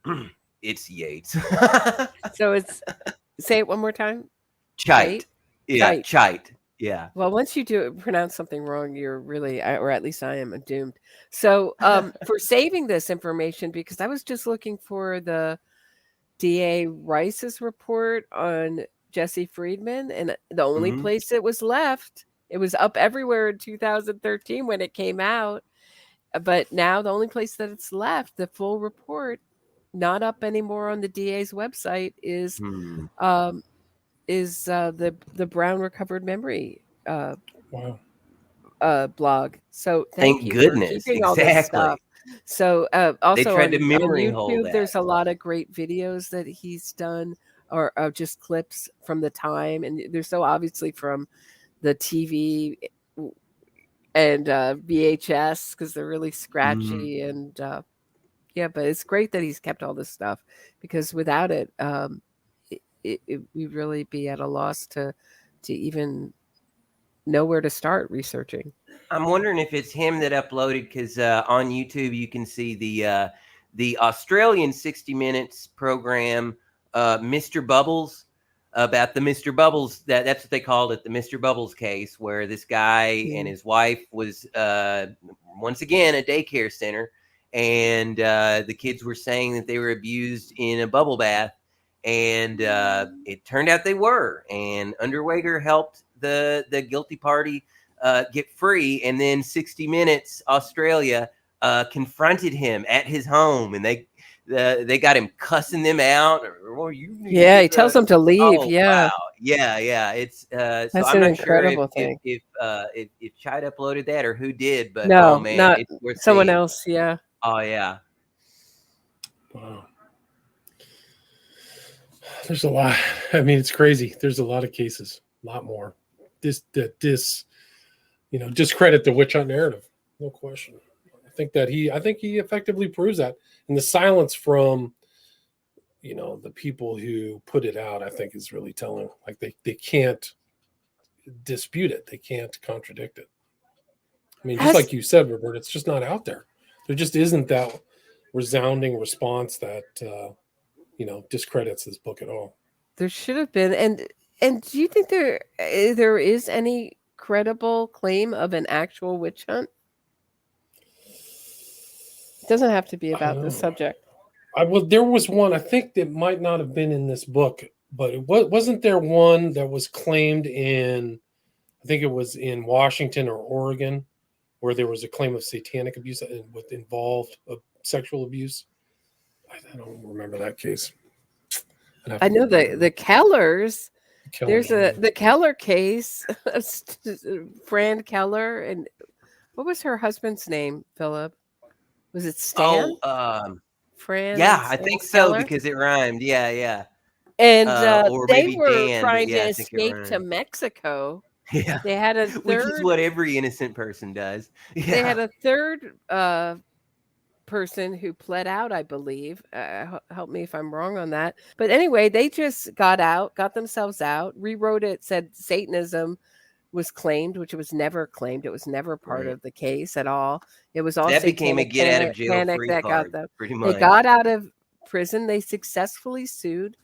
It's Yates. So it's, say it one more time. Cheit. Yeah, Cheit. Cheit. Yeah. Well, once you do pronounce something wrong, you're really, or at least I am doomed. So, for saving this information, because I was just looking for the DA Rice's report on Jesse Friedman, and the only Mhm. place it was left, it was up everywhere in 2013 when it came out, but now the only place that it's left, the full report, not up anymore on the DA's website, is Hmm. the Brown Recovered Memory Wow. blog. So thank Thank you for goodness. keeping all this stuff. Exactly. So They also tried to on memory hole YouTube, that. there's a lot of great videos that he's done, or just clips from the time, and they're so obviously from the TV and VHS because they're really Mhm. scratchy and yeah. But it's great that he's kept all this stuff because without it, we'd really be at a loss to even know where to start researching. I'm wondering if it's him that uploaded, because on YouTube you can see the Australian 60 Minutes program, Mr. Bubbles, about the Mr. Bubbles, that's what they called it, the Mr. Bubbles case, where this guy and his wife was once again a daycare center, and the kids were saying that they were abused in a bubble bath, and it turned out they were, and Underweger helped the guilty party get free, and then 60 Minutes Australia confronted him at his home, and they got him cussing them out. Or, you need to Yeah, he get tells them to leave. Oh Yeah, wow, yeah. It's so that's I'm an not sure incredible thing. if Cheit uploaded that or who did, but oh No, man, not it's worth someone seeing. else. Yeah. Oh yeah. Wow. There's a lot. I mean, it's crazy. There's a lot of cases, a lot more. Discredit the witch hunt narrative. No question. I think he effectively proves that. And the silence from, the people who put it out, I think is really telling. Like they can't dispute it. They can't contradict it. I mean, just like you said, Robert, it's just not out there. There just isn't that resounding response that discredits this book at all. There should have been, and do you think there is any credible claim of an actual witch hunt? It doesn't have to be about this subject. There was one, I think, that might not have been in this book, but wasn't there one that was claimed in, I think it was in Washington or Oregon, where there was a claim of satanic abuse with involved sexual abuse? I don't remember that case. I know the Kellers. There's the Keller case, Fran Keller, and what was her husband's name? Philip, was it Stan? Oh, Fran. yeah, I think so Keller? because it rhymed. Yeah. And Or they maybe were Dan, trying but yeah, to I think it escape to rhymed. Mexico. Yeah, They had a which is third. what every innocent person does. They Yeah. had a third person who pled out, I believe. Help me if I'm wrong on that. But anyway, they just got themselves out, rewrote it, said Satanism was claimed, which it was never claimed. It was never part Right. of the case at all. It was all That became a satanic get out of jail panic free that got card, them. pretty They much. got out of prison. They successfully sued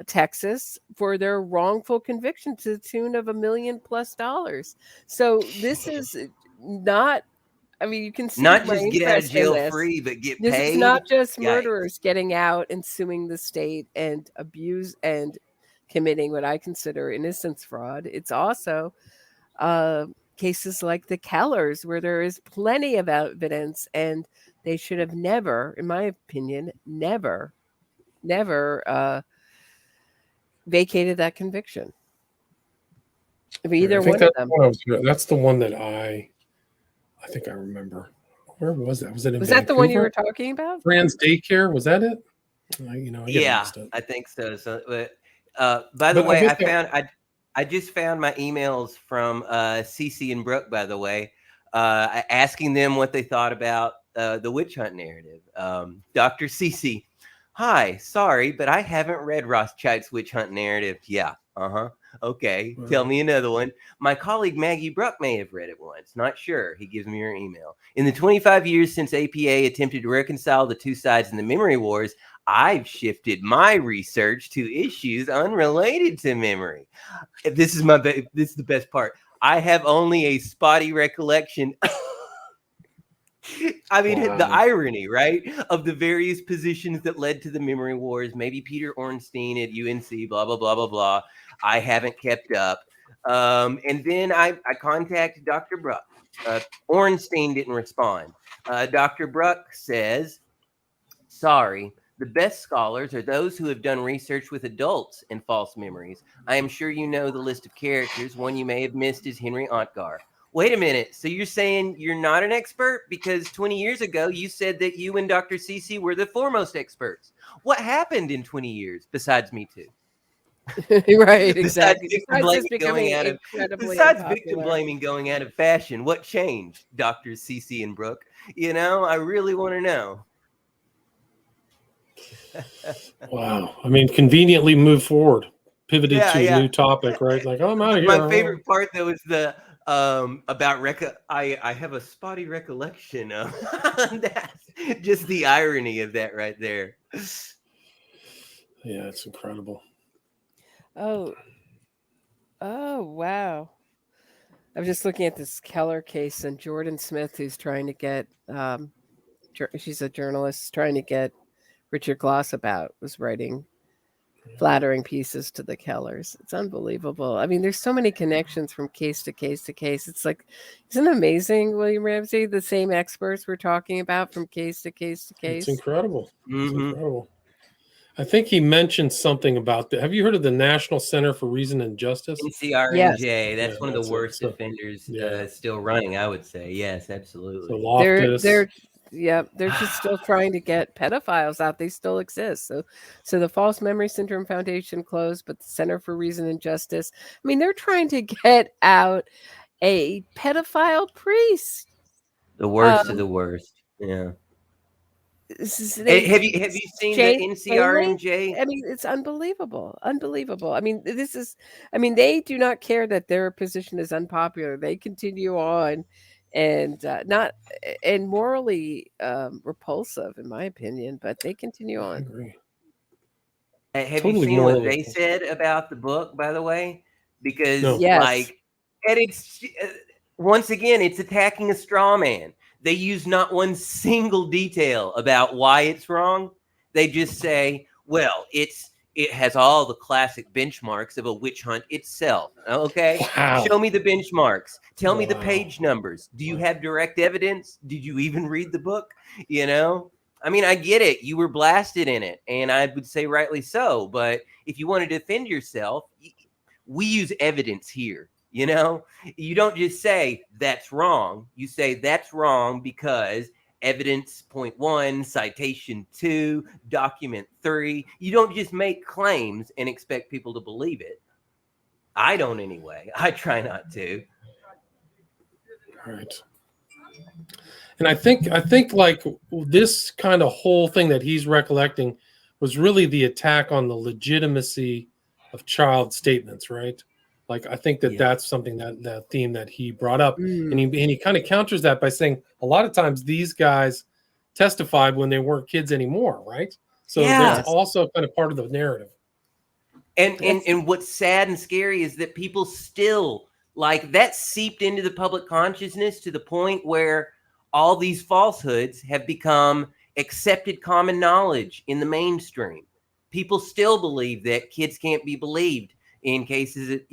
Texas for their wrongful conviction to the tune of $1 million+. So this is not, I mean, you can see Not my just get out of interest in jail this. free, but get This paid. is not just Yikes. murderers getting out and suing the state and abuse and committing what I consider innocence fraud. It's also cases like the Kellers, where there is plenty of evidence, and they should have never, in my opinion, never vacated that conviction. Either one of them. That's the one that I think I remember. Where was that? Was it in Was Vancouver? that the one you were talking about? Fran's Daycare, was that it? Yeah, I think so. So, by the way, I just found my emails from Cece and Brooke, by the way, asking them what they thought about the witch hunt narrative. Dr. Cece, hi, sorry, but I haven't read Ross Cheit's witch hunt narrative. Yeah, okay, tell me another one. My colleague Maggie Bruck may have read it once. Not sure. He gives me her email. In the 25 years since APA attempted to reconcile the two sides in the memory wars, I've shifted my research to issues unrelated to memory. This is the best part. I have only a spotty recollection. I mean, the Wow. irony, right, of the various positions that led to the memory wars. Maybe Peter Ornstein at UNC, blah, blah, blah, blah, blah. I haven't kept up. And then I contacted Dr. Bruck. Ornstein didn't respond. Dr. Bruck says, sorry, the best scholars are those who have done research with adults in false memories. I am sure you know the list of characters. One you may have missed is Henry Ontgar. Wait a minute. So you're saying you're not an expert? Because 20 years ago, you said that you and Dr. Cece were the foremost experts. What happened in 20 years besides Me Too? Right, Besides exactly. victim Besides this blaming going becoming out of incredibly besides victim unpopular. blaming going out of fashion, what changed, Dr. Cece and Brooke? You know, I really want to know. Wow. I mean, conveniently moved forward, pivoted to a new topic, right? Like, oh, I'm out of here. My favorite part though is the about I have a spotty recollection of that. Just the irony of that right there. Yeah, it's incredible. Oh, wow. I'm just looking at this Keller case and Jordan Smith, who's trying to get, she's a journalist trying to get Richard Gloss was writing flattering pieces to the Kellers. It's unbelievable. I mean, there's so many connections from case to case to case. It's like, isn't it amazing, William Ramsey? The same experts we're talking about from case to case to case. It's incredible. It's Mhm. incredible. I think he mentioned something about that. Have you heard of the National Center for Reason and Justice? NCRNJ, that's Yeah, one of the that's it. worst So, offenders yeah. Still running, I would say. Yes, So absolutely. Loftus. They're just still trying to get pedophiles out. They still exist. So the False Memory Syndrome Foundation closed, but the Center for Reason and Justice, I mean, they're trying to get out a pedophile priest. The worst of the worst. Yeah. Have you seen the NCRNJ? I mean, it's unbelievable. Unbelievable. I mean, they do not care that their position is unpopular. They continue on and not and morally repulsive, in my opinion, but they continue I on. agree. Have Totally you seen what morally they said about the book, by the way? Because, No. Yes. and it's once again, it's attacking a straw man. They use not one single detail about why it's wrong. They just say, well, it has all the classic benchmarks of a witch hunt itself. Okay. Wow. Show me the benchmarks. Tell me the Wow. page numbers. Do you have direct evidence? Did you even read the book? You know? I mean, I get it. You were blasted in it, and I would say rightly so. But if you want to defend yourself, we use evidence here. You know, you don't just say that's wrong. You say that's wrong because evidence point 1, citation 2, document 3. You don't just make claims and expect people to believe it. I don't anyway. I try not to. Right. And I think like this kind of whole thing that he's recollecting was really the attack on the legitimacy of child statements, right? Like, I think that's something that theme that he brought up, and he kind of counters that by saying a lot of times these guys testified when they weren't kids anymore, right? So that's also kind of part of the narrative. And what's sad and scary is that people still that seeped into the public consciousness to the point where all these falsehoods have become accepted common knowledge in the mainstream. People still believe that kids can't be believed in cases that,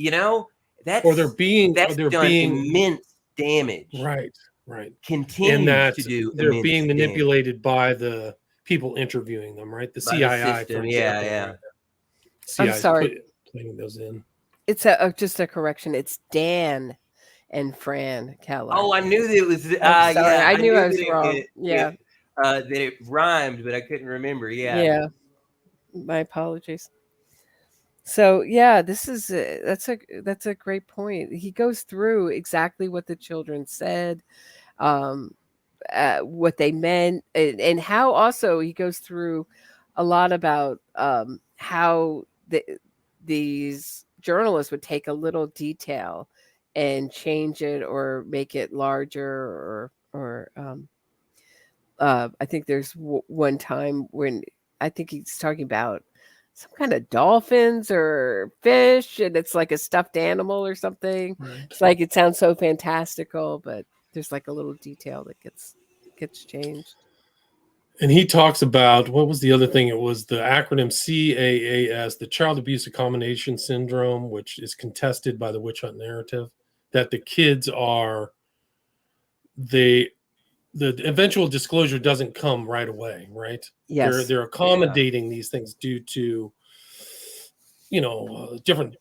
that's done immense damage. Right. Continues to do they're immense being damage. manipulated by the people interviewing them, right? The CII, for example. Yeah. CII, I'm sorry. Putting those in. It's just a correction. It's Dan and Fran Keller. Oh, I knew that it was. I'm sorry. I knew I was wrong. That it rhymed, but I couldn't remember. Yeah. My apologies. So yeah, this is that's a great point. He goes through exactly what the children said, what they meant, and how also he goes through a lot about how these journalists would take a little detail and change it or make it larger or I think there's one time when I think he's talking about some kind of dolphins or fish, and it's like a stuffed animal or something. Right. It's like it sounds so fantastical, but there's like a little detail that gets changed. And he talks about, what was the other thing? It was the acronym CAAS, the Child Abuse Accommodation Syndrome, which is contested by the witch hunt narrative, that the kids are, the eventual disclosure doesn't come right away, right? Yes. They're accommodating these things due to, different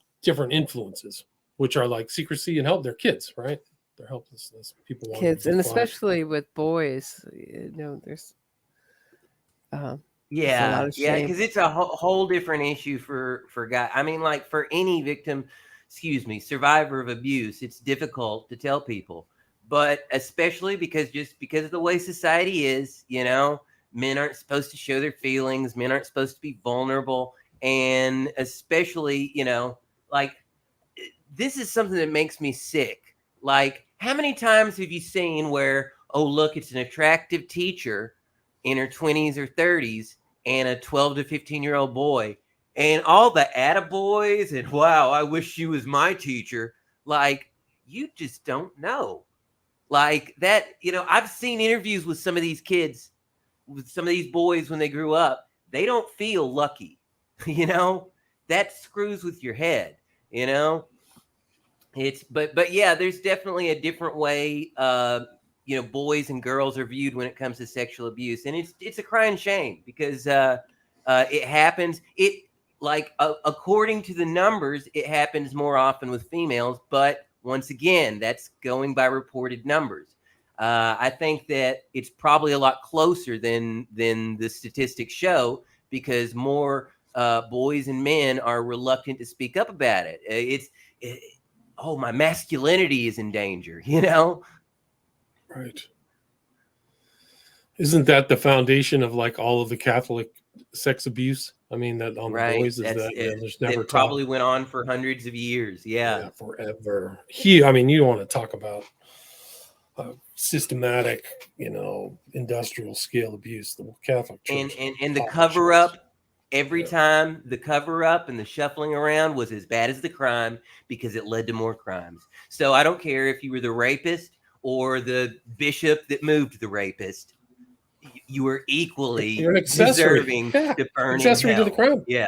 influences, which are like secrecy and help. They're kids, right? They're helplessness. People want Kids, to and be quiet. especially with boys, there's a lot Yeah, of yeah, shame. because it's a whole different issue for guys. I mean, like for any victim, survivor of abuse, it's difficult to tell people, but especially because of the way society is, men aren't supposed to show their feelings, men aren't supposed to be vulnerable, and especially, like this is something that makes me sick. Like, how many times have you seen where, oh, look, it's an attractive teacher in her 20s or 30s and a 12 to 15-year-old boy, and all the attaboys and wow, I wish she was my teacher. Like, you just don't know. Like that, I've seen interviews with some of these kids, with some of these boys when they grew up. They don't feel lucky. That screws with your head, It's but yeah, there's definitely a different way boys and girls are viewed when it comes to sexual abuse, and it's a crying shame because it happens. According to the numbers, it happens more often with females, but once again, that's going by reported numbers. I think that it's probably a lot closer than the statistics show because more boys and men are reluctant to speak up about it. Oh, my masculinity is in danger, Right. Isn't that the foundation of like all of the Catholic sex abuse? I mean, that on the boys is that there's never it probably went on for hundreds of years. Yeah, forever. You don't want to talk about systematic, industrial scale abuse. The Catholic Church and the cover up. Every time the cover up and the shuffling around was as bad as the crime because it led to more crimes. So I don't care if you were the rapist or the bishop that moved the rapist. You were equally You're an accessory. deserving to burn accessory in hell. to the crime. Yeah.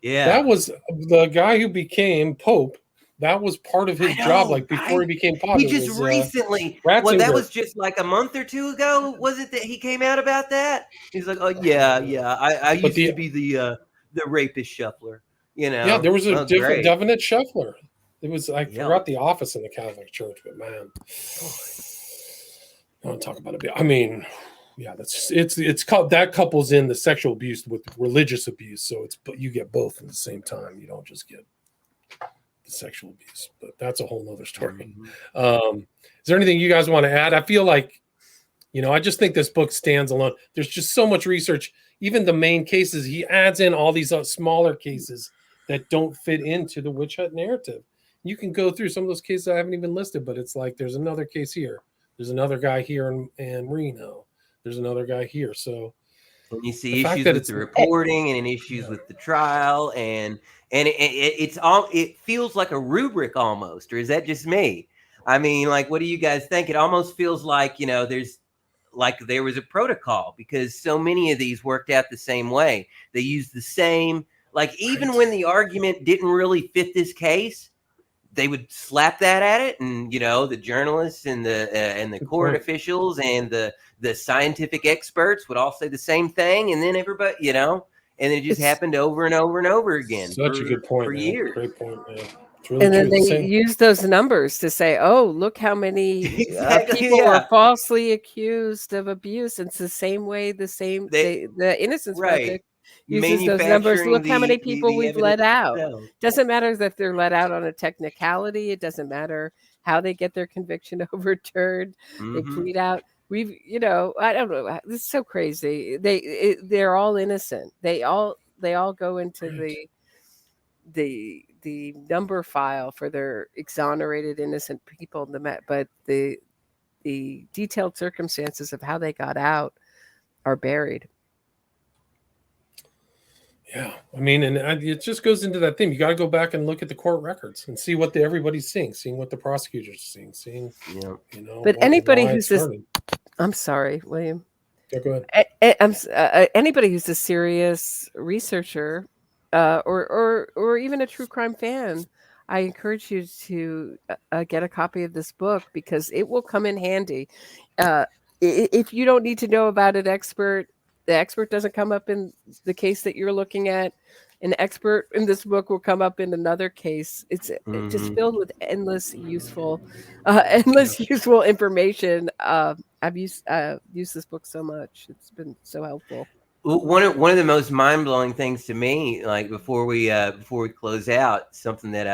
Yeah. That was the guy who became Pope. That was part of his job, like before he became popular. He just recently, that was just like a month or two ago. Was it that he came out about that? He's like, oh yeah, I used to be the rapist shuffler. Yeah, there was a definite shuffler. It was I Yeah. forgot the office in the Catholic Church, but man, I don't talk about it. I mean, yeah, it's called that couples in the sexual abuse with religious abuse. So you get both at the same time. You don't just get the sexual abuse, but that's a whole nother story. Mhm. Is there anything you guys want to add? I feel like, I just think this book stands alone. There's just so much research. Even the main cases, he adds in all these smaller cases that don't fit into the witch hunt narrative. You can go through some of those cases I haven't even listed, but it's like there's another case here. There's another guy here in Reno. There's another guy here. So and you see issues with the reporting and issues with the trial, and it feels like a rubric almost, or is that just me? I mean, like, what do you guys think? It almost feels like, there was a protocol because so many of these worked out the same way. They used the same, even when the argument didn't really fit this case, they would slap that at it, and the journalists and the court officials and the scientific experts would all say the same thing, and then everybody, and it just happened over and over and over again. Such a good point, for man. years. Great point, man. Really and then they use those numbers to say, "Oh, look how many people are falsely accused of abuse." It's the same way the Innocence Project uses those numbers. Look how many people we've let out. Doesn't matter if they're let out on a technicality. It doesn't matter how they get their conviction overturned. They plead out. We've, I don't know. This is so crazy. They're all innocent. They all go into the number file for their exonerated innocent people. But the detailed circumstances of how they got out are buried. Yeah, I mean, and it just goes into that thing. You got to go back and look at the court records and see what everybody's seeing what the prosecutors are seeing, Yeah. But anybody why it who's this, started. I'm sorry, William. Yeah, go ahead. Anybody who's a serious researcher, or even a true crime fan, I encourage you to get a copy of this book because it will come in handy. If you don't need to know about an expert, the expert doesn't come up in the case that you're looking at. An expert in this book will come up in another case. It's just filled with endless useful information. I've used this book so much. It's been so helpful. One of the most mind-blowing things to me, like before we close out, something that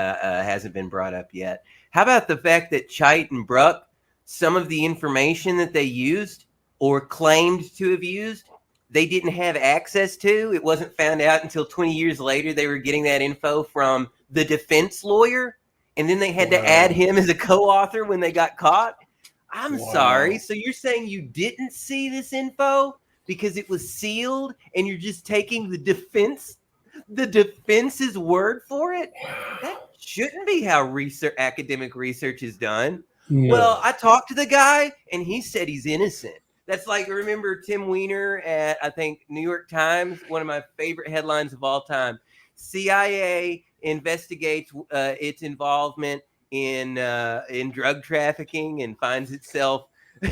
hasn't been brought up yet. How about the fact that Cheit and Bruck, some of the information that they used or claimed to have used, they didn't have access to. It wasn't found out until 20 years later. They were getting that info from the defense lawyer, and then they had to add him as a co-author when they got caught. I'm sorry. So you're saying you didn't see this info because it was sealed, and you're just taking the defense's word for it? That shouldn't be how academic research is done. No. Well, I talked to the guy, and he said he's innocent. That's like, remember Tim Weiner at, I think, New York Times, one of my favorite headlines of all time. CIA investigates its involvement in drug trafficking and finds itself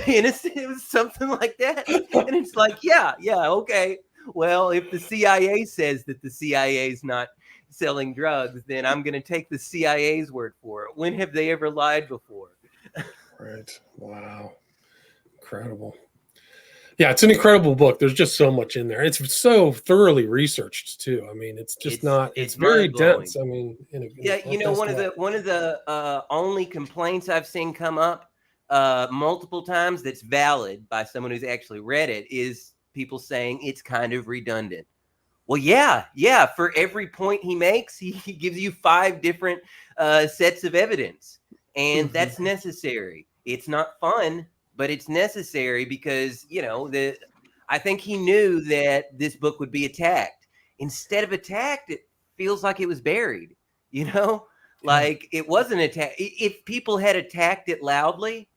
innocent. It was something like that. And it's like, yeah, okay. Well, if the CIA says that the CIA is not selling drugs, then I'm going to take the CIA's word for it. When have they ever lied before? Right. Wow. Incredible. Yeah, it's an incredible book. There's just so much in there. It's so thoroughly researched too. I mean, it's very dense. I mean, one of the only complaints I've seen come up multiple times that's valid by someone who's actually read it is people saying it's kind of redundant. Well, yeah. For every point he makes, he gives you 5 different sets of evidence, and that's necessary. It's not fun, but it's necessary because, I think he knew that this book would be attacked. Instead of attacked, it feels like it was buried, like it wasn't attacked. If people had attacked it loudly,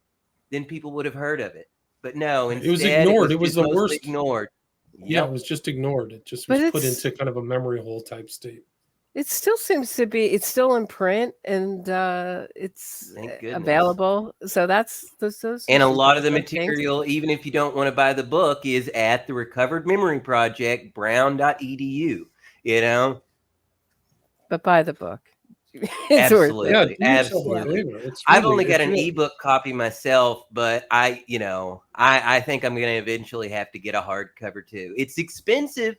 then people would have heard of it. But no, instead, it was ignored. It was the worst. Ignored. Yeah, it was just ignored. It just was put into kind of a memory hole type state. It still seems to be. It's still in print, and it's available. So that's those. And a lot of the material, even if you don't want to buy the book, is at the Recovered Memory Project, brown.edu. But buy the book. Absolutely. I've only got an ebook copy myself, but I think I'm going to eventually have to get a hardcover too. It's expensive.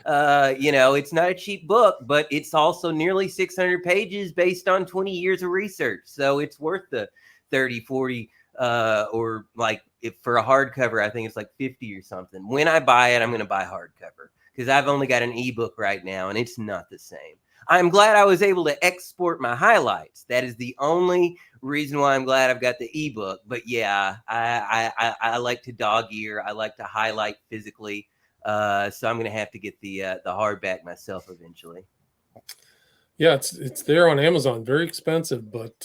It's not a cheap book, but it's also nearly 600 pages based on 20 years of research. So it's worth the 30, 40, or like if for a hardcover, I think it's like 50 or something. When I buy it, I'm going to buy hardcover because I've only got an ebook right now and it's not the same. I'm glad I was able to export my highlights. That is the only reason why I'm glad I've got the ebook. But yeah, I like to dog ear. I like to highlight physically. So I'm going to have to get the hardback myself eventually. Yeah, it's there on Amazon. Very expensive, but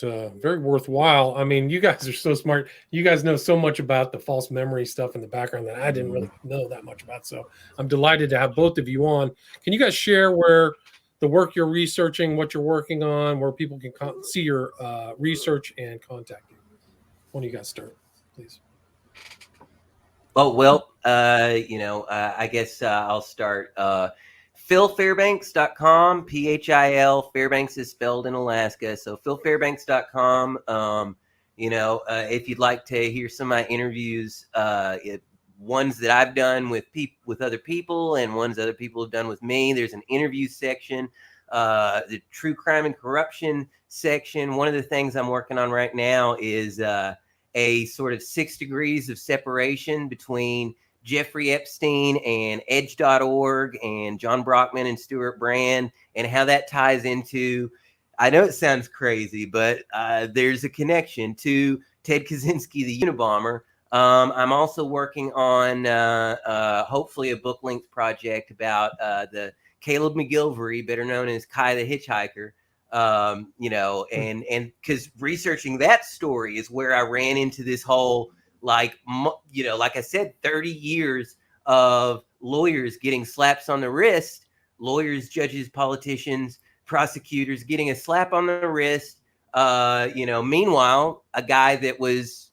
very worthwhile. I mean, you guys are so smart. You guys know so much about the false memory stuff in the background that I didn't really know that much about. So I'm delighted to have both of you on. Can you guys share where the work you're researching, what you're working on, where people can see your research and contact you? When do you guys start, please? Oh, well, I guess I'll start. PhilFairbanks.com, PHIL, Fairbanks is spelled in Alaska. So PhilFairbanks.com. If you'd like to hear some of my interviews, ones that I've done with other people and ones other people have done with me, there's an interview section, the true crime and corruption section. One of the things I'm working on right now is a sort of 6 degrees of separation between Jeffrey Epstein and Edge.org and John Brockman and Stuart Brand, and how that ties into, I know it sounds crazy, but there's a connection to Ted Kaczynski, the Unabomber. I'm also working on hopefully a book length project about the Caleb McGilvery, better known as Kai the Hitchhiker. And because researching that story is where I ran into this whole, like I said, 30 years of lawyers getting slaps on the wrist, lawyers, judges, politicians, prosecutors getting a slap on the wrist. Meanwhile, a guy that was,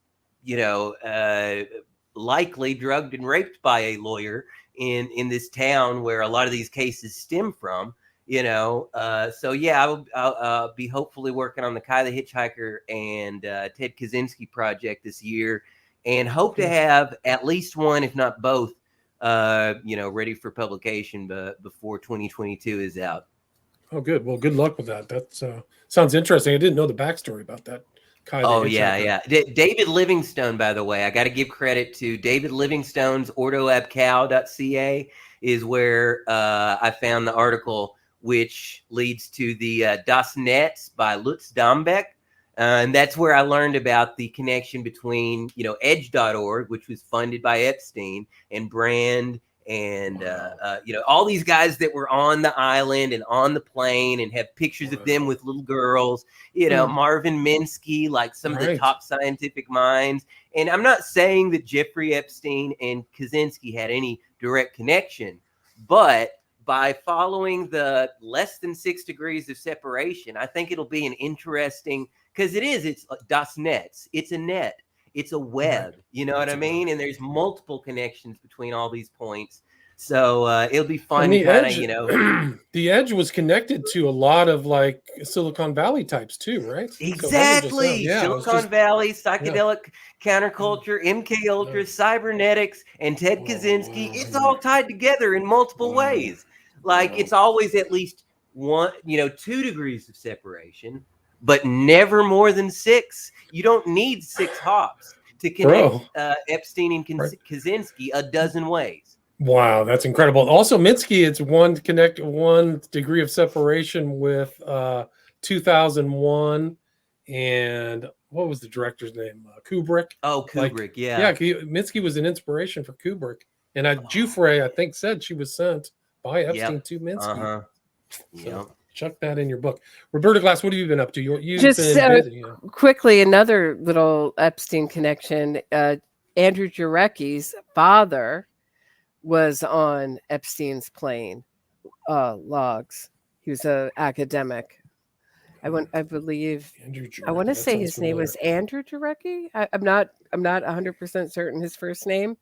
likely drugged and raped by a lawyer in this town where a lot of these cases stem from, I'll be hopefully working on the Kai the Hitchhiker and Ted Kaczynski project this year, and hope to have at least one, if not both, ready for publication before 2022 is out. Oh, good. Well, good luck with that. That sounds interesting. I didn't know the backstory about that. Kai the Hitchhiker. Yeah. David Livingstone, by the way, I got to give credit to David Livingstone's ordoabcow.ca is where I found the article, which leads to the Das Netz by Lutz Dombeck. And that's where I learned about the connection between, edge.org, which was funded by Epstein, and Brand, and, all these guys that were on the island and on the plane and have pictures of them with little girls, Marvin Minsky, like some of the top scientific minds. And I'm not saying that Jeffrey Epstein and Kaczynski had any direct connection, but by following the less than 6 degrees of separation, I think it'll be an interesting, because it's Das Netz. It's a net. It's a web. You know what I mean? And there's multiple connections between all these points. So it'll be fun. The Edge was connected to a lot of like Silicon Valley types too, right? Exactly. Silicon Valley, psychedelic counterculture, MK Ultra, cybernetics, and Ted Kaczynski. It's all tied together in multiple ways. Like it's always at least 2 degrees of separation, but never more than 6. You don't need 6 hops to connect Epstein and Kaczynski a dozen ways. Wow, that's incredible. Also, Minsky, it's 1 degree of separation with 2001, and what was the director's name? Kubrick. Oh, Kubrick, yeah. Minsky was an inspiration for Kubrick, and Giuffre, I think, said she was sent by Epstein to Minsky. So, chuck that in your book. Roberta Glass, what have you been up to? You've just been busy, quickly, another little Epstein connection. Andrew Jarecki's father was on Epstein's plane logs. He was an academic. I believe. I want to say his name was Andrew Jarecki. I'm not 100% certain his first name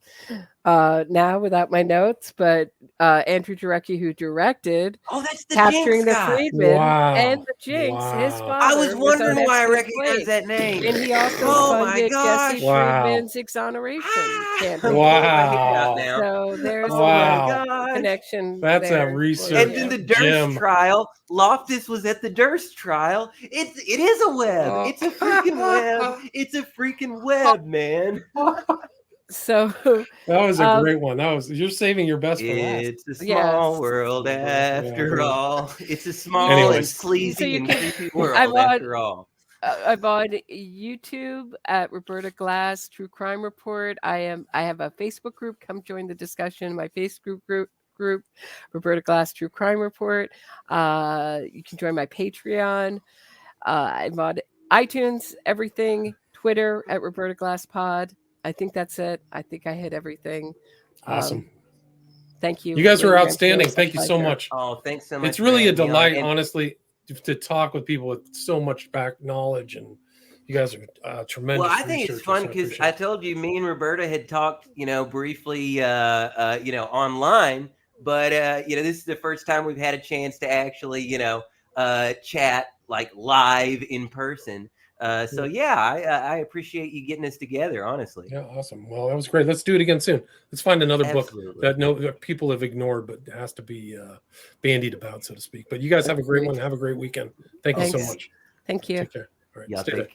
now without my notes, but Andrew Jarecki, who directed that's the Capturing Jinx the guy. Freedmen and the Jinx. His father. I was wondering why I recognized that name. And he also funded Jesse Freedman's exoneration campaign. Wow. So there's a connection. That's there. a research. And then the Durst trial. Loftus was at the Durst trial. It is a web. It's a freaking web. It's a freaking web, man. So that was a great one. You're saving your best for last. It's a small world after all. It's a small and sleazy and creepy world after all. I'm on YouTube at Roberta Glass True Crime Report. I have a Facebook group. Come join the discussion. My Facebook group, Roberta Glass True Crime Report. You can join my Patreon. I'm on iTunes, everything. Twitter at Roberta Glass Pod. I think that's it. I think I hit everything. Awesome. Thank you. You guys were outstanding. Thank you so much. Oh, thanks so much. It's really a delight, honestly, to talk with people with so much back knowledge, and you guys are tremendous. Well, I think it's fun because I told you me and Roberta had talked, briefly, online, but this is the first time we've had a chance to actually, chat like live in person. I appreciate you getting us together, honestly. Yeah, awesome. Well, that was great. Let's do it again soon. Let's find another book that people have ignored, but has to be bandied about, so to speak. But you guys have a great one. Have a great weekend. Thanks. You so much. Thank you. Take care. All right. Stay there.